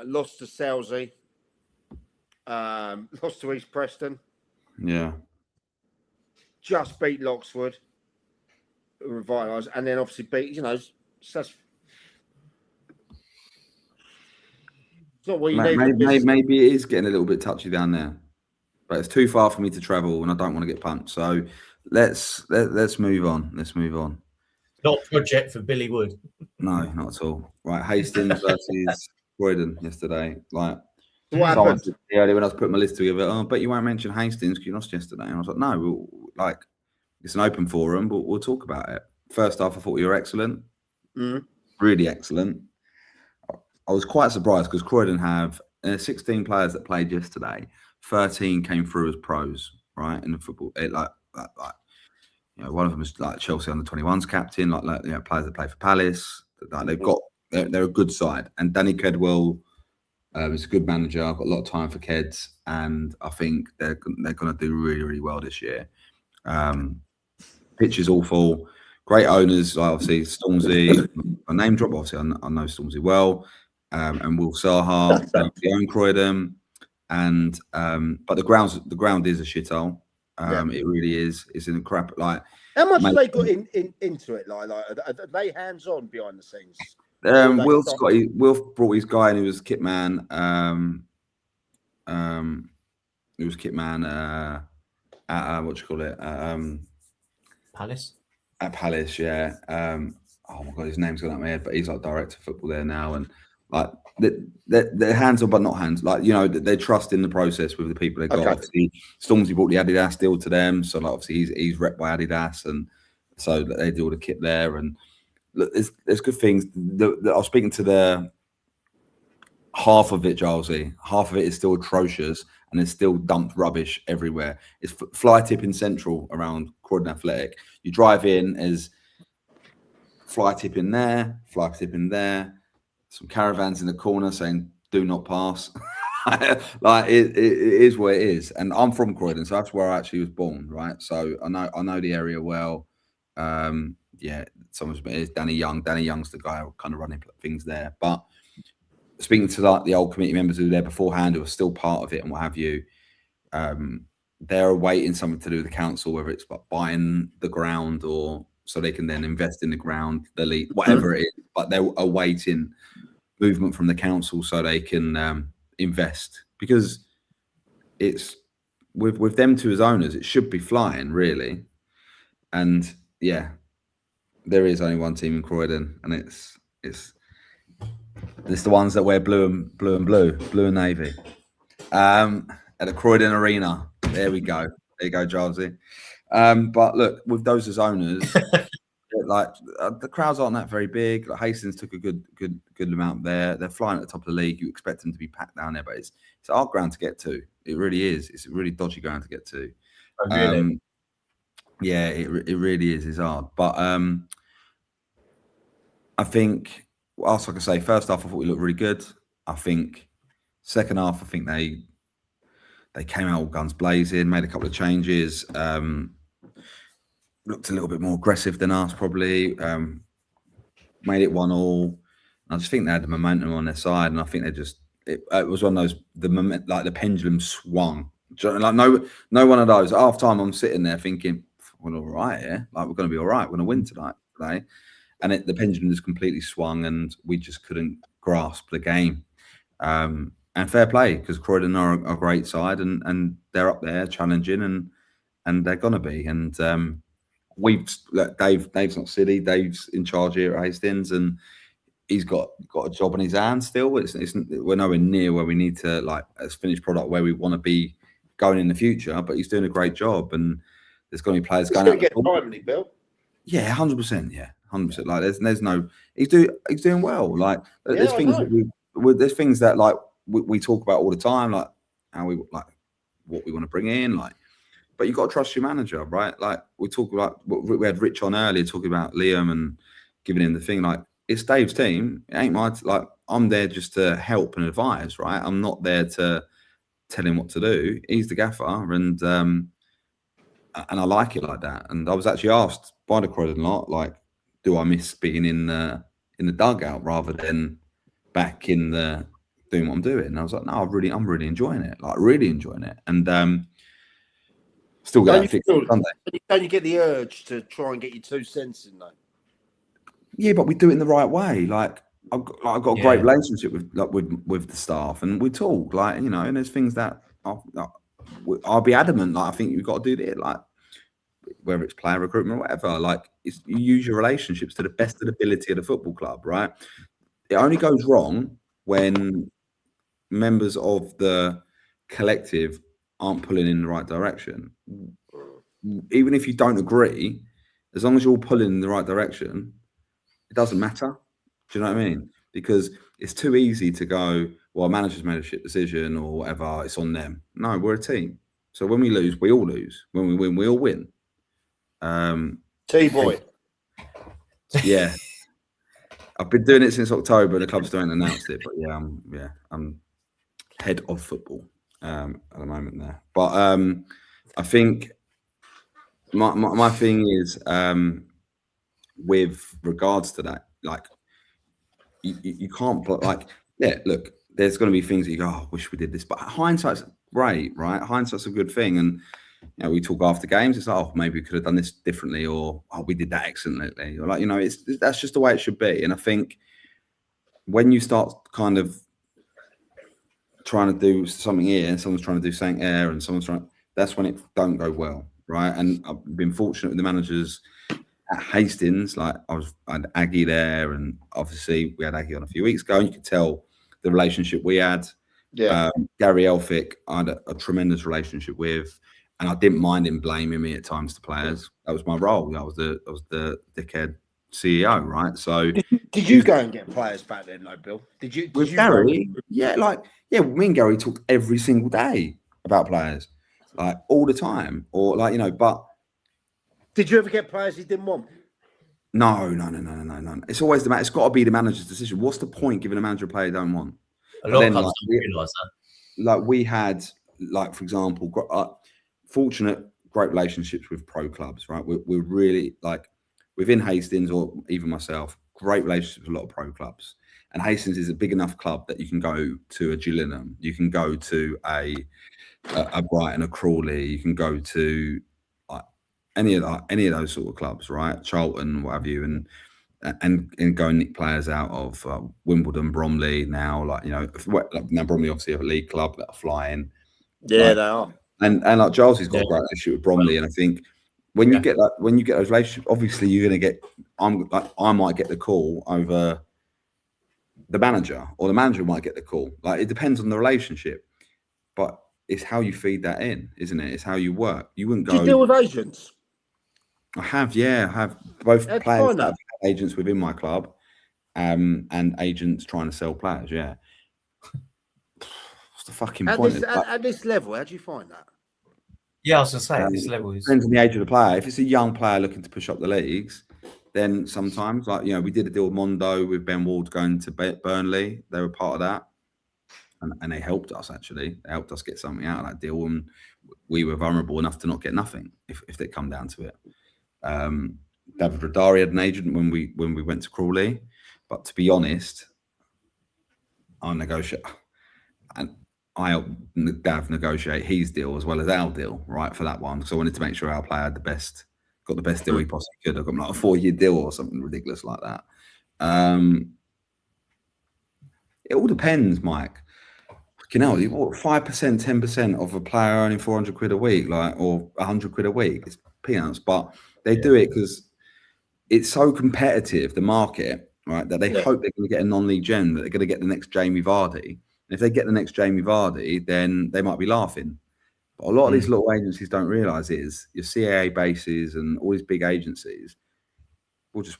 lost to Selsey, lost to East Preston. Yeah. Just beat Loxwood, revitalised, and then obviously beat, it's not what you need. Maybe it is getting a little bit touchy down there, but it's too far for me to travel, and I don't want to get punched. So let's move on. Let's move on. Not a project for Billy Wood. No, not at all. Right, Hastings versus Croydon yesterday. So what Someone happened? said earlier when I was putting my list together, oh, but you won't mention Hastings because you lost yesterday. And I was like, no, like it's an open forum, but we'll talk about it. First half, I thought you were excellent, really excellent. I was quite surprised because Croydon have 16 players that played yesterday. 13 came through as pros, right, in the football. One of them is like Chelsea under 21s captain, players that play for Palace. They're a good side, and Danny Kedwell. He's a good manager. I've got a lot of time for Keds, and I think they're going to do really, really well this year. Pitch is awful. Great owners, like obviously Stormzy. A name drop, obviously. I know Stormzy well, and Will Saha. They own Croydon, and but the ground is a shithole. It really is. It's in a crap. Like how much have they got into it? Like are they hands on behind the scenes? Will brought his guy, and he was kit man. He was kit man at what do you call it? Palace. At Palace, yeah. Oh my god, his name's gone out my head, but he's like director of football there now, and like they're hands on, but not hands. Like they trust in the process with the people they got. Okay. Obviously, Stormzy brought the Adidas deal to them, so like obviously he's rep by Adidas, and so they do all the kit there. And look, there's good things. I was speaking to the half of it, Gilesy. Half of it is still atrocious, and there's still dumped rubbish everywhere. It's fly tipping central around Croydon Athletic. You drive in as fly tipping there, fly tipping there. Some caravans in the corner saying "Do not pass." Like it is what it is. And I'm from Croydon, so that's where I actually was born, right? So I know the area well. Yeah, some of it is Danny Young. Danny Young's the guy kind of running things there. But speaking to like the old committee members who were there beforehand, who are still part of it and what have you, they're awaiting something to do with the council, whether it's like buying the ground or so they can then invest in the ground, the league, whatever it is. But they're awaiting movement from the council so they can invest, because it's with them two as owners, it should be flying really. And yeah, there is only one team in Croydon, and it's the ones that wear blue and navy at the Croydon Arena. There we go. There you go, Gilesy. But look, with those as owners, like the crowds aren't that very big. Like Hastings took a good amount there. They're flying at the top of the league. You expect them to be packed down there, but it's a hard ground to get to. It really is. It's a really dodgy ground to get to. Oh, really? Yeah, it really is. It's hard, but I think what else I can say. First half, I thought we looked really good. I think second half, I think they came out all guns blazing, made a couple of changes. Looked a little bit more aggressive than us, probably. Made it 1-1. I just think they had the momentum on their side, and I think it was one of those the pendulum swung. Like no one of those. At half time, I'm sitting there thinking, "We're all right here. Like we're going to be all right. We're going to win today." And the pendulum just completely swung, and we just couldn't grasp the game. And fair play, because Croydon are a great side, and they're up there challenging, and they're going to be. And Dave's not silly. Dave's in charge here at Hastings, and he's got a job on his hands still. We're nowhere near where we need to, like, as finished product where we want to be going in the future. But he's doing a great job, and there's going to be players going out. Get timely, Bill. Yeah, 100%. Yeah, 100%. Like there's no. He's doing well. Like there's things there's things that like we talk about all the time, like how we like what we want to bring in, like. But you got to trust your manager, right? Like we had Rich on earlier talking about Liam and giving him the thing. Like it's Dave's team. It ain't my like. I'm there just to help and advise, right? I'm not there to tell him what to do. He's the gaffer, and I like it like that. And I was actually asked by the Croydon lot, like, do I miss being in the dugout rather than back in the doing what I'm doing? And I was like, no, I'm really enjoying it. Like really enjoying it. And still get that fixed on Sunday. Don't you get the urge to try and get your 2 cents in though? Yeah, but we do it in the right way. Like I've got a great relationship with the staff, and we talk, like, you know, and there's things that I'll be adamant. Like I think you've got to do it, like whether it's player recruitment or whatever. Like you use your relationships to the best of the ability of the football club, right? It only goes wrong when members of the collective aren't pulling in the right direction, even if you don't agree, as long as you're all pulling in the right direction, it doesn't matter. Do you know what I mean? Because it's too easy to go, well, manager's made a shit decision or whatever, it's on them. No, we're a team. So when we lose, we all lose. When we win, we all win. T-boy. Yeah. I've been doing it since October and the club still haven't announced it. But I'm head of football at the moment there. But I think my thing is with regards to that, like you can't look, there's going to be things that you go, oh, I wish we did this, but hindsight's great, right? Hindsight's a good thing. And we talk after games, it's like, oh, maybe we could have done this differently, or oh, we did that excellently, or like, that's just the way it should be. And I think when you start kind of trying to do something here and someone's trying to do something there and that's when it don't go well, right? And I've been fortunate with the managers at Hastings. Like I had Aggie there, and obviously we had Aggie on a few weeks ago, and you could tell the relationship we had. Gary Elphick I had a tremendous relationship with, and I didn't mind him blaming me at times to players. That was my role. I was the dickhead CEO, right? So did you go and get players back then, though, Bill? Did you Gary? Me and Gary talked every single day about players, like all the time, or like but did you ever get players he didn't want? No. It's always it's got to be the manager's decision. What's the point giving a manager a player you don't want? A lot of clubs don't realise that. Like we had, for example, fortunate great relationships with pro clubs, right? We're really like within Hastings, or even myself, great relationships with a lot of pro clubs. And Hastings is a big enough club that you can go to a Gillingham, you can go to a Brighton, a Crawley, you can go to any of those sort of clubs, right? Charlton, what have you, and go and nick players out of Wimbledon, Bromley now, now Bromley obviously have a league club that are flying. Yeah, they are. And like Giles has got a great relationship with Bromley, and I think when you get those relationships, obviously you're going to get. I might get the call over the manager, or the manager might get the call. Like it depends on the relationship, but it's how you feed that in, isn't it? It's how you work. You wouldn't go. Do you deal with agents? I have both players that have agents within my club, and agents trying to sell players. Yeah. What's the fucking point? At this level, how do you find that? Yeah, I was going to say, at this level depends on the age of the player. If it's a young player looking to push up the leagues, then sometimes, we did a deal with Mondo with Ben Ward going to Burnley. They were part of that, and they helped us actually. They helped us get something out of that deal, and we were vulnerable enough to not get nothing if they come down to it. David Radari had an agent when we went to Crawley, but to be honest, I negotiate, and I helped Dav negotiate his deal as well as our deal, right, for that one. So I wanted to make sure our player had got the best deal he possibly could. I got him like a 4-year deal or something ridiculous like that. It all depends, Mike. You know, 5%, 10% of a player earning 400 quid a week, or 100 quid a week, it's peanuts. But they do it because it's so competitive, the market, right, that they hope they're going to get a non-league gem, that they're going to get the next Jamie Vardy. And if they get the next Jamie Vardy, then they might be laughing. But a lot of these little agencies don't realise is your CAA bases and all these big agencies will just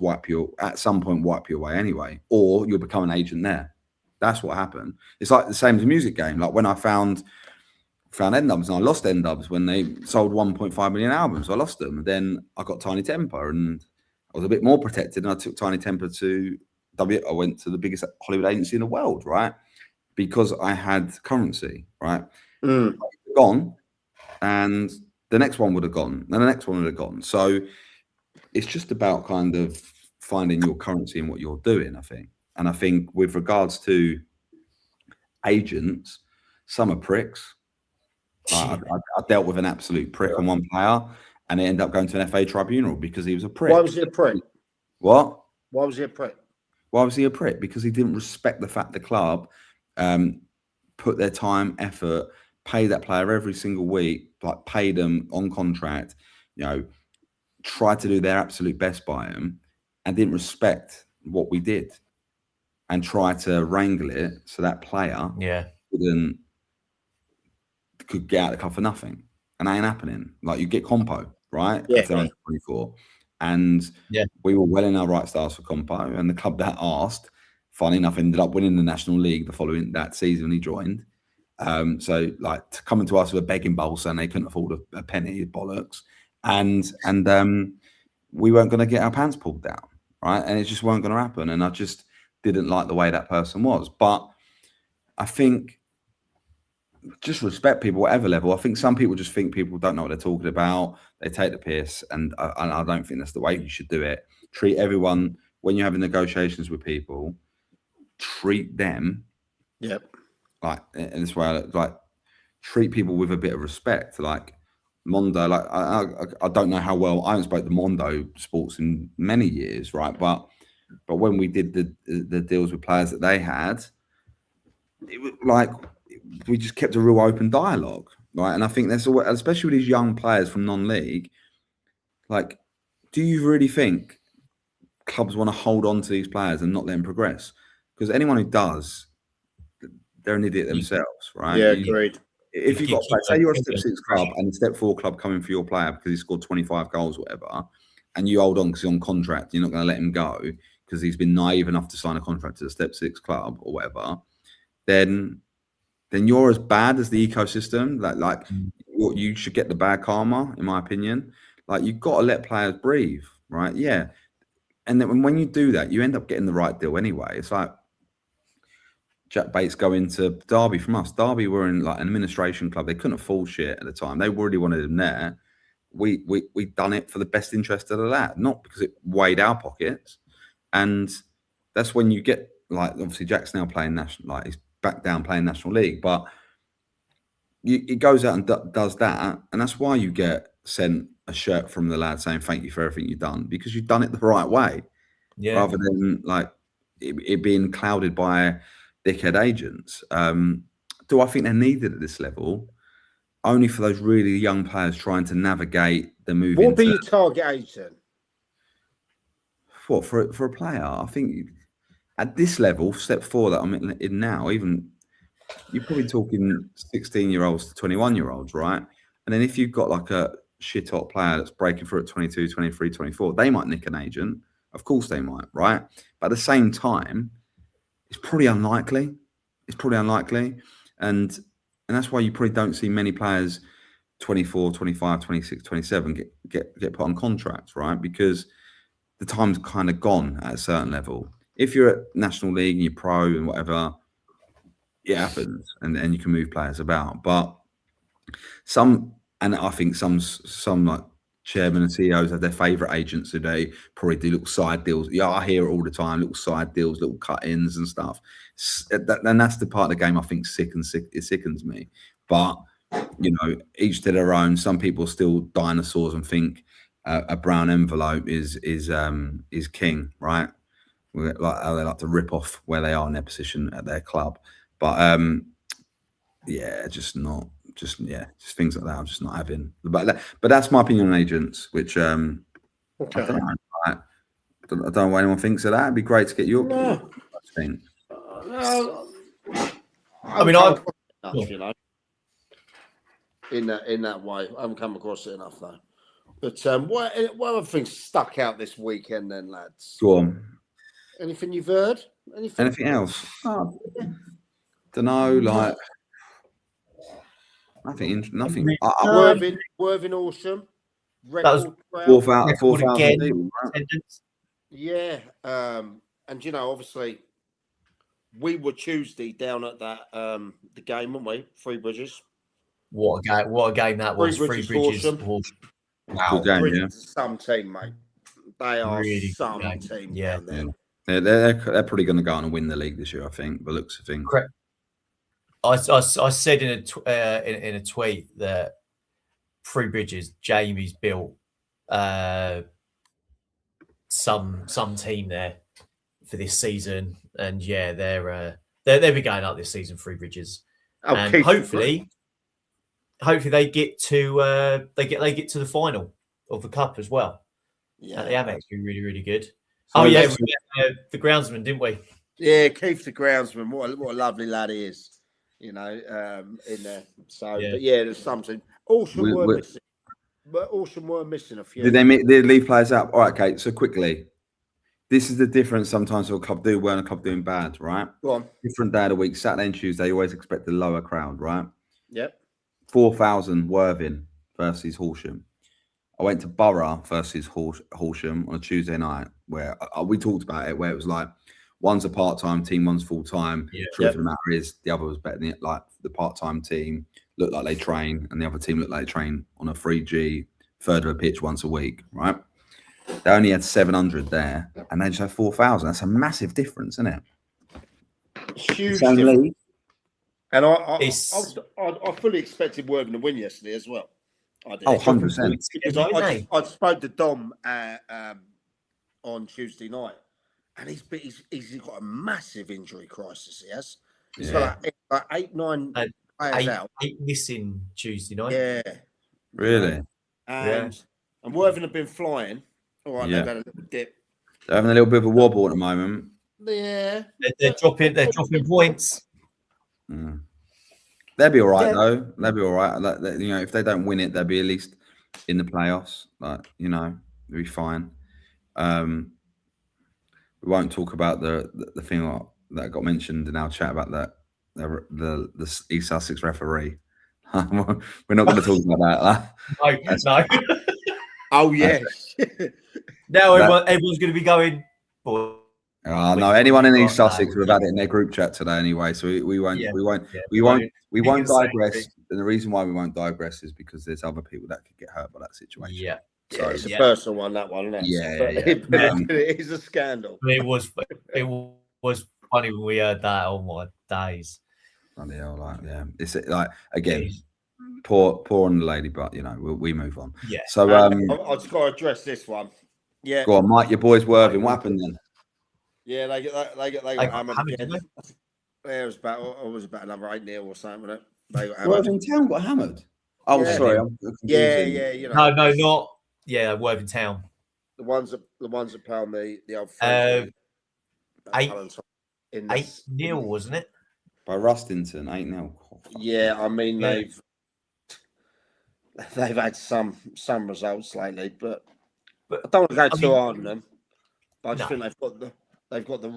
at some point wipe you away anyway, or you'll become an agent there. That's what happened. It's like the same as a music game. Like when I found N-Dubs, and I lost N-Dubs when they sold 1.5 million albums. I lost them. And then I got Tiny Temper, and I was a bit more protected. And I took Tiny Temper I went to the biggest Hollywood agency in the world, right? Because I had currency, right? Gone, and the next one would have gone, and the next one would have gone. So it's just about kind of finding your currency and what you're doing, I think. And I think with regards to agents, some are pricks. I dealt with an absolute prick on one player, and it ended up going to an FA tribunal because he was a prick. Why was he a prick? What? Why was he a prick? Why was he a prick? Because he didn't respect the fact the club put their time, effort, pay that player every single week, like pay them on contract, tried to do their absolute best by him, and didn't respect what we did, and try to wrangle it so that player could get out of the club for nothing, and that ain't happening. Like, you get Compo, right? Yeah, if they're under 24, and we were well in our right stars for Compo, and the club that asked, funny enough, ended up winning the National League the following that season he joined. So, like, coming to us with a begging bowl saying they couldn't afford a penny, bollocks, and we weren't going to get our pants pulled down, right? And it just weren't going to happen. And I just didn't like the way that person was. But I think, just respect people, whatever level. I think some people just think people don't know what they're talking about. They take the piss, and I don't think that's the way you should do it. Treat everyone, when you're having negotiations with people, treat them like in this way, like treat people with a bit of respect. Like Mondo, like I don't know how well, I haven't spoke to Mondo Sports in many years, right? But when we did the deals with players that they had, it was like we just kept a real open dialogue, right? And I think that's all, especially with these young players from non-league. Like, do you really think clubs want to hold on to these players and not let them progress? Because anyone who does, they're an idiot themselves, right? Yeah, agreed. If you've got, say you're a step 6 club and a step 4 club coming for your player because he scored 25 goals, whatever, and you hold on because he's on contract, you're not going to let him go because he's been naive enough to sign a contract to a step 6 club or whatever, then you're as bad as the ecosystem. Like you should get the bad karma, in my opinion. Like, you've got to let players breathe, right? Yeah. And then when you do that, you end up getting the right deal anyway. It's like Jack Bates going to Derby from us. Derby were in like an administration club. They couldn't afford shit at the time. They really wanted him there. We done it for the best interest of the lad, not because it weighed our pockets. And that's when you get, like, obviously Jack's now playing national, like he's back down playing National League, but he goes out and does that, and that's why you get sent a shirt from the lad saying thank you for everything you've done, because you've done it the right way, rather than like it being clouded by dickhead agents. Do I think they're needed at this level? Only for those really young players trying to navigate the move. What would be your target age then? What, for a player? I think at this level, step 4 that I'm in now, even you're probably talking 16-year-olds to 21-year-olds, right? And then if you've got like a shit hot player that's breaking through at 22, 23, 24, they might nick an agent. Of course they might, right? But at the same time, it's probably unlikely. And that's why you probably don't see many players 24, 25, 26, 27 get put on contracts, right? Because the time's kind of gone at a certain level. If you're at National League and you're pro and whatever, it happens, and you can move players about. But I think some like chairman and CEOs have their favourite agents who they probably do little side deals. Yeah, I hear it all the time, little side deals, little cut-ins and stuff. And that's the part of the game I think it sickens me. But, you know, each to their own. Some people still dinosaurs and think a brown envelope is king, right? Like, they like to rip off where they are in their position at their club. But just things like that I'm just not having. But that's my opinion on agents, which I don't know. I don't know what anyone thinks of that. It'd be great to get your thing. I mean, I you know, in that way, I haven't come across it enough though. But what other things stuck out this weekend then, lads? Go on. Anything you've heard? Anything else? Don't know, like nothing. Worthing awesome. That was 4,000 people, right? Yeah, and you know, obviously, we were Tuesday down at that the game, weren't we? Three Bridges. What a game that was! Three Bridges. Wow, good game, yeah. Some team, mate. They are really some team down there. Yeah. They're probably going to go on and win the league this year, I think. By the looks of things. Correct. I said in a tweet that Three Bridges, Jamie's built some team there for this season, and yeah, they'll be going up this season. Three Bridges, and hopefully they get to they get to the final of the cup as well. Yeah, the Amex be really, really good. So we had the groundsman, didn't we? Yeah, Keith the groundsman. What a lovely lad he is. in there. So, Yeah. but yeah, there's something. Horsham were missing. But Horsham were missing a few. Did they leave players out? All right, okay. So quickly, this is the difference sometimes of a club do well and a club doing bad, right? Go on. Different day of the week, Saturday and Tuesday, you always expect a lower crowd, right? Yep. 4,000 Worthing versus Horsham. I went to Borough versus Horsham on a Tuesday night where we talked about it, where it was like one's a part-time team, one's full-time. Yeah. Truth of the matter is the other was better than it. Like the part-time team looked like they train and the other team looked like they train on a 3G, third of a pitch once a week, right? They only had 700 there and they just had 4,000. That's a massive difference, isn't it? Huge Same difference. league. And I fully expected Worthing to win yesterday as well. I did. Oh, 100%. Because I spoke to Dom on Tuesday night, and he's got a massive injury crisis. He has. He's got like 8, 9 players out. 8 missing Tuesday night. Yeah. Really? And Worthing have been flying. All right, they've had a little dip. They're having a little bit of a wobble at the moment. Yeah. They're dropping points. Mm. They'll be all right though. They'll be all right. Like, if they don't win it, they'll be at least in the playoffs. Like, they'll be fine. We won't talk about the thing that got mentioned in our chat about the East Sussex referee. We're not going to talk about that. No. Oh yes. Now everyone's going to be going. No, anyone in East Sussex would have had it in their group chat today anyway. So we won't digress. And the reason why we won't digress is because there's other people that could get hurt by that situation. Yeah. So it's a personal one, that one. Isn't it? It is a scandal. It was funny when we heard that. Oh my days! Bloody hell, it's like again, poor on the lady, but we move on. Yeah. So I just got to address this one. Yeah. Go on, Mike. Your boys Worthing. What happened then? Yeah, they got hammered again. It was about another 8-0 or something, wasn't it? They got hammered. Worthing Town got hammered. Oh, sorry. I'm confusing. No, not. Yeah, Worthing Town. The ones that pound the old 8-0, wasn't it? By Rustington, 8-0. Yeah, I mean they've had some results lately, but I don't want to go too hard on them. But I just think they've got the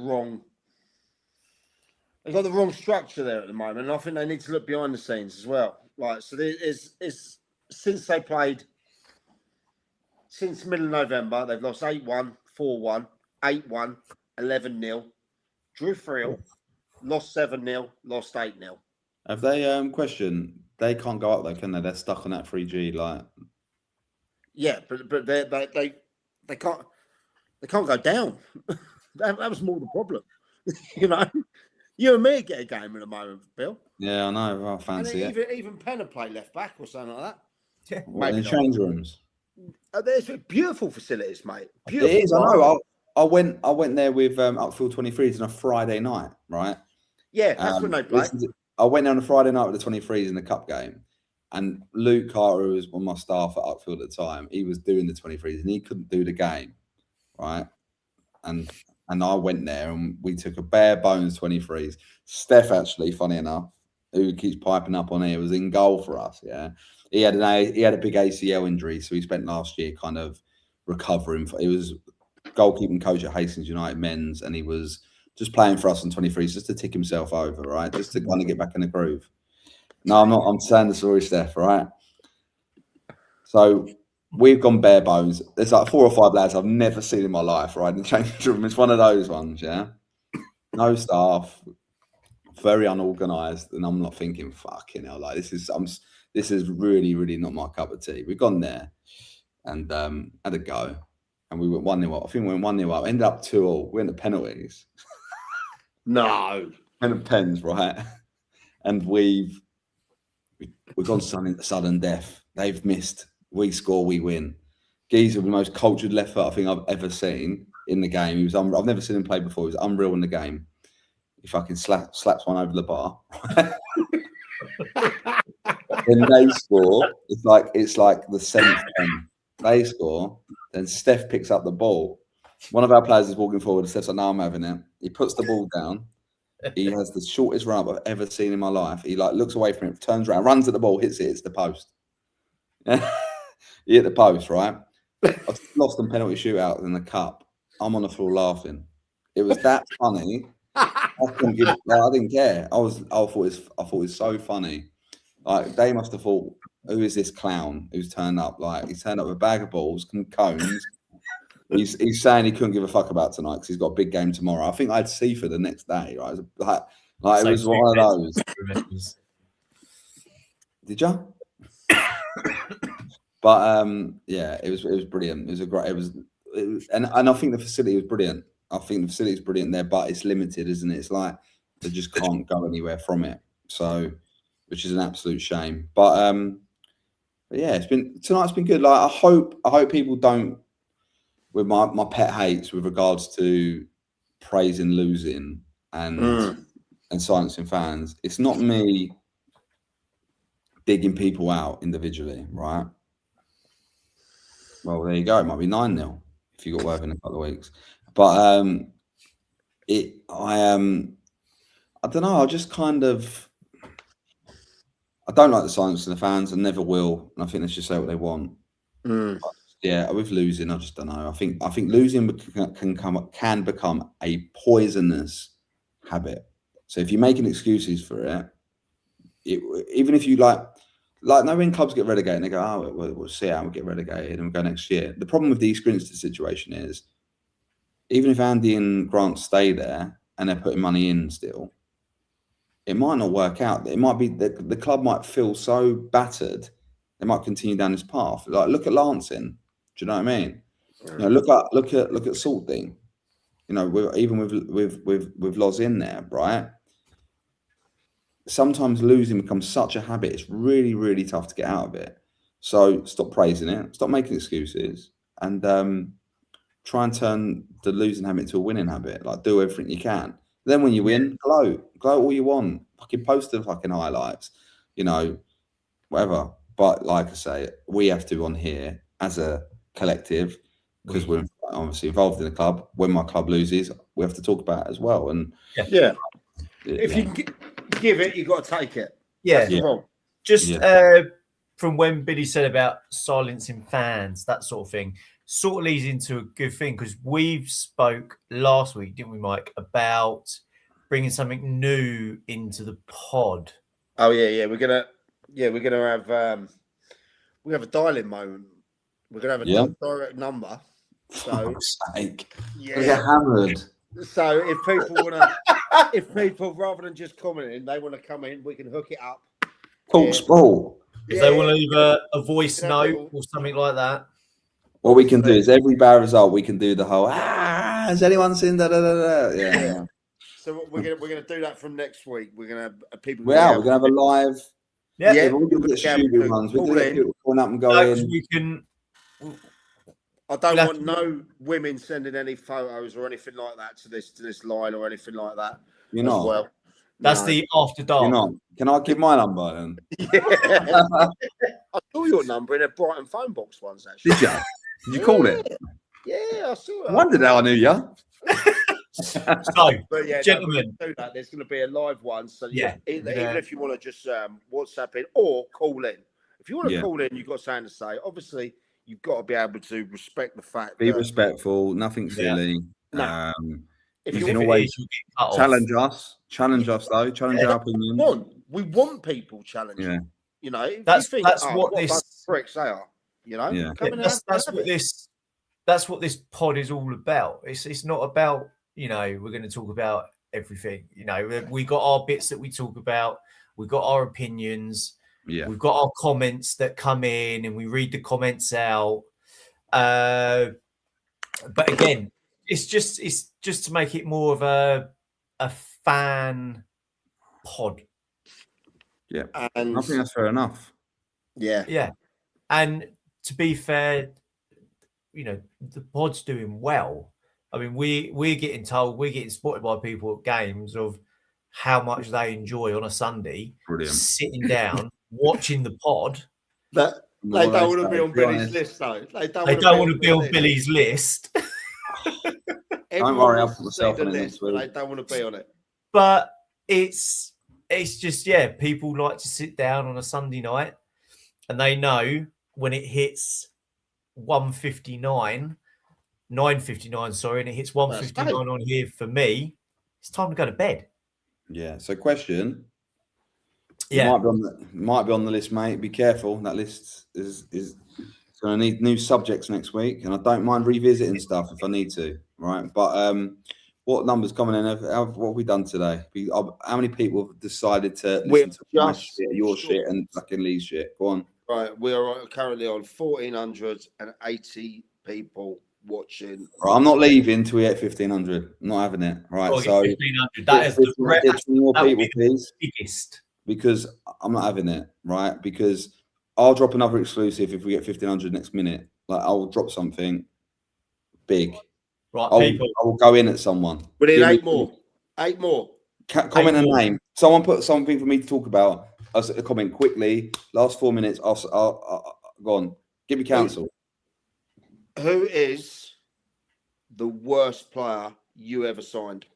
wrong structure there at the moment, and I think they need to look behind the scenes as well. Like, so is since they played. Since middle of November, they've lost 8-1, 4-1, 8-1, 11-0, drew 3-0, lost 7-0, lost 8-0. Have they question? They can't go up though, can they? They're stuck on that 3G, like. Yeah, but they can't go down. that was more the problem. You and me get a game at the moment, Bill. Yeah, I know. I fancy it. Even Penn play left back or something like that. Yeah, maybe in the change rooms. There's beautiful facilities, mate. Beautiful. It is. I know. I went there with Upfield 23s on a Friday night, right? Yeah, that's when they play. I went there on a Friday night with the 23s in the cup game, and Luke Carter, who was on my staff at Upfield at the time, he was doing the 23s and he couldn't do the game, right? And I went there and we took a bare bones 23s. Steph, actually, funny enough, who keeps piping up on here, was in goal for us. Yeah. He had a big ACL injury, so he spent last year kind of recovering. He was goalkeeping coach at Hastings United men's, and he was just playing for us on 23s just to tick himself over, right? Just to kind of get back in the groove. No, I'm not. I'm saying the story, Steph, right? So we've gone bare bones. There's like 4 or 5 lads I've never seen in my life, right? In the change room, it's one of those ones, yeah. No staff, very unorganised, and I'm not thinking, fucking hell, like this is really, really not my cup of tea. We've gone there and had a go, and we went 1-0 up. I think we went 1-0 up. Ended up 2-2. We went to penalties. No, and pens, right? And we've gone sudden death. They've missed. We score, we win. Geezer, the most cultured left foot I think I've ever seen in the game. He was I've never seen him play before. He was unreal in the game. He fucking slaps one over the bar. Then they score. It's like the 7th pen. They score. Then Steph picks up the ball. One of our players is walking forward. And Steph's like, "No, I'm having it." He puts the ball down. He has the shortest run up I've ever seen in my life. He like looks away from it, turns around, runs at the ball, hits it, it's the post. He hit the post, right? I've lost on penalty shootout in the cup. I'm on the floor laughing. It was that funny. I didn't care. I thought it was so funny. Like they must have thought, who is this clown who's turned up? Like he's turned up with a bag of balls, some cones. He's saying he couldn't give a fuck about tonight because he's got a big game tomorrow. I think I had Seaford the next day, right? It was one of those. Did you? But yeah, it was brilliant. And I think the facility was brilliant. I think the facility is brilliant there, but it's limited, isn't it? It's like they just can't go anywhere from it. So, which is an absolute shame. But yeah, tonight's been good. Like I hope people don't, with my pet hates with regards to praising losing and silencing fans. It's not me digging people out individually, right? Well, there you go. It might be 9-0 if you got Worth in a couple of weeks. But I don't know. I just kind of, I don't like the silence of the fans. I never will, and I think they should say what they want. But yeah, with losing, I just don't know. I think losing can become a poisonous habit. So if you're making excuses for it, even if you like no, when clubs get relegated, and they go, oh, we'll see how we get relegated and we'll go next year. The problem with the East Grinstead situation is, even if Andy and Grant stay there and they're putting money in still, it might not work out. It might be the club might feel so battered, they might continue down this path. Like look at Lancing. Do you know what I mean? You know, look at Salting. You know, even with Loz in there, right? Sometimes losing becomes such a habit. It's really, really tough to get out of it. So stop praising it. Stop making excuses, and try and turn the losing habit into a winning habit. Like do everything you can. Then when you win, gloat all you want. Fucking post the fucking highlights. You know, whatever. But like I say, we have to on here as a collective, because we're obviously involved in the club. When my club loses, we have to talk about it as well. And if you give it, you got to take it. Just from when Billy said about silencing fans, that sort of thing, sort of leads into a good thing, because we've spoke last week, didn't we, Mike, about bringing something new into the pod. Oh yeah, we're gonna have we have a dialing moment. We're gonna have a direct number. So get hammered. So if people wanna, if people rather than just commenting, they want to come in, we can hook it up. Talk sport. If they want to leave a voice note or something like that. What we can do is every bar result, we can do the whole has anyone seen that? Yeah. So we're gonna do that from next week. We're gonna have people. We're gonna have a live. Yeah. We'll do the studio ones. We'll get people going up and going. We can. I don't want no women sending any photos or anything like that to this line or anything like that. You're not. Well. That's the after dark. You're not. Can I give my number then? Yeah. I saw your number in a Brighton phone box once, actually. Did you? Did you call it? Yeah, I saw it. I wondered how I knew you. So, gentlemen, do that. There's going to be a live one. So even Yeah. if you want to just WhatsApp in or call in. If you want to call in, you've got something to say. Obviously, you've got to be able to respect the fact. Be respectful. Nothing silly. No. If you can always challenge us. Challenge us though. Challenge our opinions. We want people challenging. Yeah. You know, that's what this pricks they are. You know, that's what this pod is all about. It's not about, you know, we're going to talk about everything. You know, we got our bits that we talk about. We've got our opinions. Yeah. We've got our comments that come in, and we read the comments out. But again, it's just to make it more of a fan pod. Yeah, and I think that's fair enough. Yeah, and to be fair, you know, the pod's doing well. I mean, we're getting spotted by people at games of how much they enjoy on a Sunday, sitting down watching the pod. They don't want to be on Billy's list, though. They don't want to be on Billy's list. Don't worry, I'll put myself on the list. But they don't want to be on it. But it's just, yeah, people like to sit down on a Sunday night and they know when it hits 9:59, sorry, and it hits 1:59 on here for me, it's time to go to bed. Yeah. So question. Yeah. Might be on the list, mate. Be careful. That list is going to need new subjects next week, and I don't mind revisiting stuff if I need to. Right. But what numbers coming in? What have we done today? How many people have decided to listen to my shit, your shit, and fucking Lee's shit? Go on. Right, we are currently on 1,480 people watching. Right, I'm not leaving till we hit 1,500. I'm not having it. Right, so 1,500. That is the more people, please, biggest. Because I'm not having it. Right, because I'll drop another exclusive if we get 1,500 next minute. Like I'll drop something big. Right, I will go in at someone. We need 8 more. 8 more. Comment a name. Someone put something for me to talk about. Us a comment quickly. Last 4 minutes. I'll go on. Give me counsel. Who is the worst player you ever signed?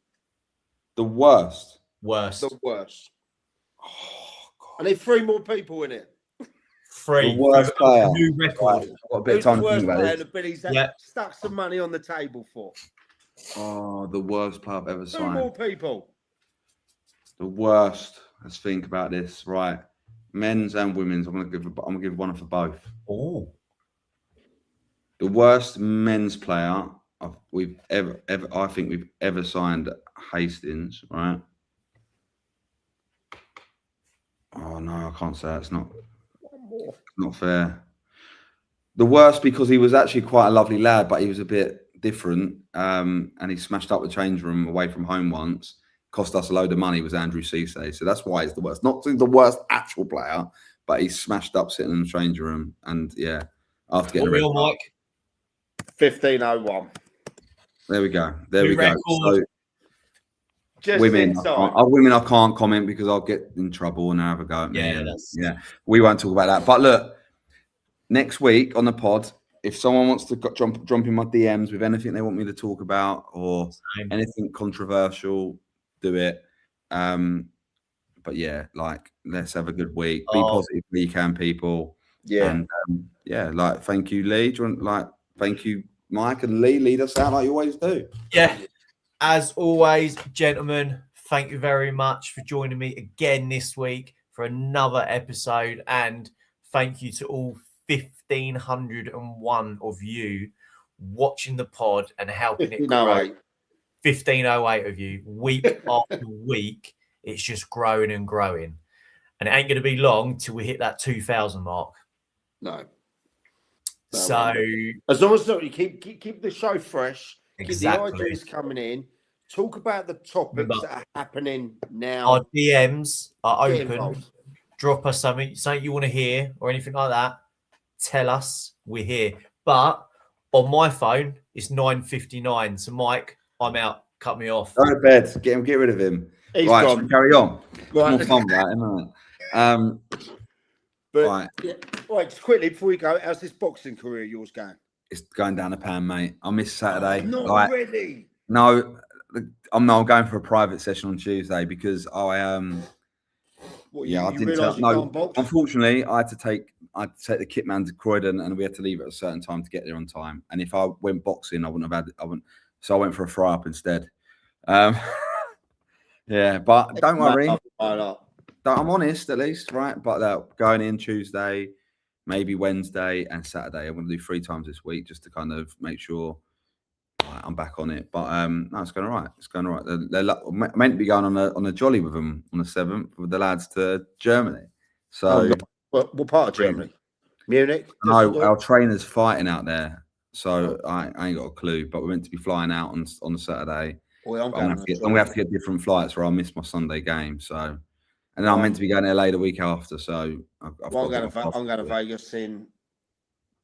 The worst. The worst. Oh, God. I need 3 more people in it. 3. The worst player. New record. Right. Got a bit of time to think about player this. Billy's stuck some money on the table for? Oh, the worst player I've ever 2 signed. more people. The worst. Let's think about this. Right, men's and women's. I'm gonna give one for both. Oh, the worst men's player we've ever I think we've ever signed at Hastings. Right. Oh no, I can't say that's not fair. The worst because he was actually quite a lovely lad, but he was a bit different. And he smashed up the change room away from home once. Cost us a load of money, was Andrew Cisse. So that's why he's the worst. Not the worst actual player, but he's smashed up sitting in the change room. And yeah, after getting a red card. Mike? 1501. There we go. There we go. So women, I can't comment because I'll get in trouble and have a go at me. Yeah, we won't talk about that. But look, next week on the pod, if someone wants to jump in my DMs with anything they want me to talk about or anything controversial, do it. But yeah, like let's have a good week. Be positive, you can, people. Yeah, and like thank you, Lee. Thank you, Mike and Lee. Lead us out like you always do. Yeah, as always, gentlemen. Thank you very much for joining me again this week for another episode, and thank you to all 1,501 of you watching the pod and helping it grow. 1,508 of you, week after week. It's just growing and growing, and it ain't going to be long till we hit that 2,000 mark. No. So as long as you keep the show fresh, exactly. keep the ideas coming in, talk about the topics that are happening now. Our DMs are open. Drop us something you want to hear or anything like that. Tell us, we're here. But on my phone, it's 9:59. So Mike, I'm out. Cut me off. Go to bed. Get rid of him. He's right, gone. So carry on. Right. More fun, that, isn't it? Right. Yeah. Right, just quickly before we go, how's this boxing career of yours going? It's going down the pan, mate. I missed Saturday. Not ready. No, I'm going for a private session on Tuesday because I didn't tell. No, unfortunately, I had to take the kit man to Croydon, and we had to leave at a certain time to get there on time. And if I went boxing, I wouldn't have had. So I went for a fry up instead. Yeah, but don't worry. I'm honest, at least, right? But going in Tuesday, maybe Wednesday and Saturday. I'm going to do 3 times this week just to kind of make sure I'm back on it. But no, it's going all right. It's going all right. They're meant to be going on a jolly with them on the 7th with the lads to Germany. So, what part of Germany? Munich? No, our trainer's fighting out there. So I ain't got a clue. But we're meant to be flying out on the Saturday. Well, I'm going to have to get different flights or I'll miss my Sunday game. So. And then I'm meant to be going to LA the week after, so I'm going to Vegas in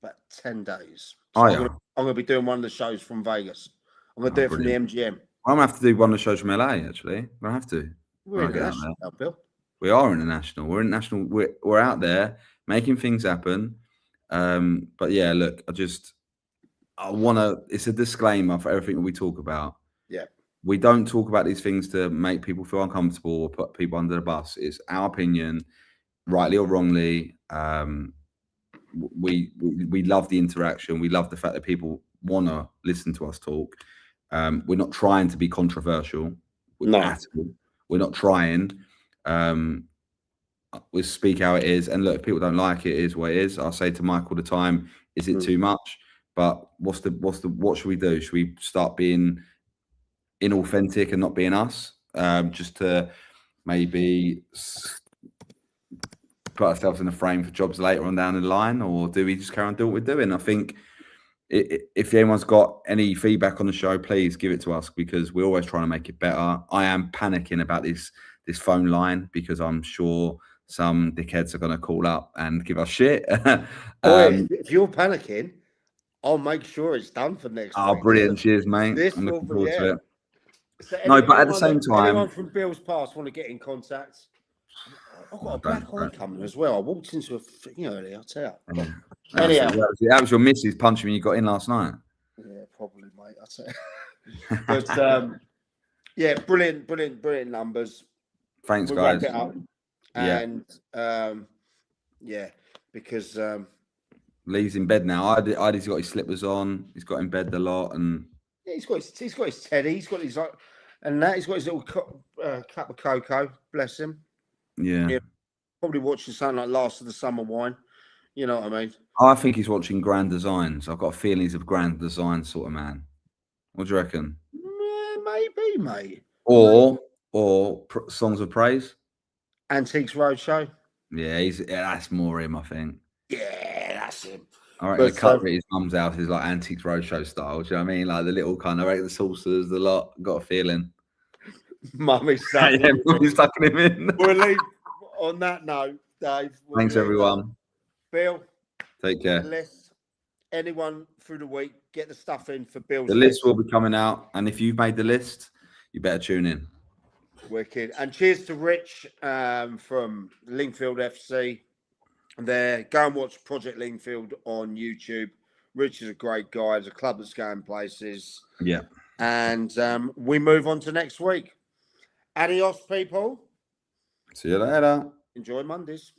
about 10 days. So I'm going to be doing one of the shows from Vegas. I'm going to do it from the MGM. I'm going to have to do one of the shows from LA, actually. I have to. We're international now, Bill. We are international. We're international. We're out there making things happen. But yeah, look, I want to. It's a disclaimer for everything that we talk about. Yeah. We don't talk about these things to make people feel uncomfortable or put people under the bus. It's our opinion, rightly or wrongly. We love the interaction. We love the fact that people want to listen to us talk. We're not trying to be controversial. At all. We're not trying. We speak how it is, and look, if people don't like it, it is what it is. I say to Mike all the time, is it too much? But what should we do? Should we start being inauthentic and not being us, just to maybe put ourselves in a frame for jobs later on down the line, or do we just carry on doing what we're doing? I think if anyone's got any feedback on the show, please give it to us, because we're always trying to make it better. I am panicking about this phone line, because I'm sure some dickheads are going to call up and give us shit. If you're panicking, I'll make sure it's done for next week. Oh, brilliant. Cheers, mate. I'm looking forward to it. So but at the same time, anyone from Bill's past want to get in contact? I've got a black eye coming as well. I walked into a thing earlier, I'll tell you. Anyhow, that was your missus punching me. You got in last night. Yeah, probably, mate. I'll tell you. But yeah, brilliant numbers. Thanks, we'll guys. Wrap it up. And yeah, because Lee's in bed now. Idy's got his slippers on. He's got in bed a lot, and yeah, he's got his teddy. He's got his he's got his little cup of cocoa. Bless him. Yeah. Probably watching something like Last of the Summer Wine. You know what I mean? I think he's watching Grand Designs. I've got a feeling he's a Grand Design sort of man. What do you reckon? Maybe, mate. Or Songs of Praise. Antiques Roadshow. Yeah, that's more him, I think. Yeah, that's him. I reckon the cutlery at his mum's house is like Antiques Roadshow style. Do you know what I mean? Like the little kind of, the saucers, the lot. Got a feeling. Mummy's stuck. Yeah, Mummy's stucking him in. We'll leave on that note, Dave. Thanks, everyone. Bill, take care. List. Anyone through the week, get the stuff in for Bill's. The list will be coming out, and if you've made the list, you better tune in. Wicked. And cheers to Rich from Lingfield FC. There, go and watch Project Lingfield on YouTube. Rich is a great guy. It's a club that's going places. Yeah. And we move on to next week. Adios, people. See you later. Enjoy Mondays.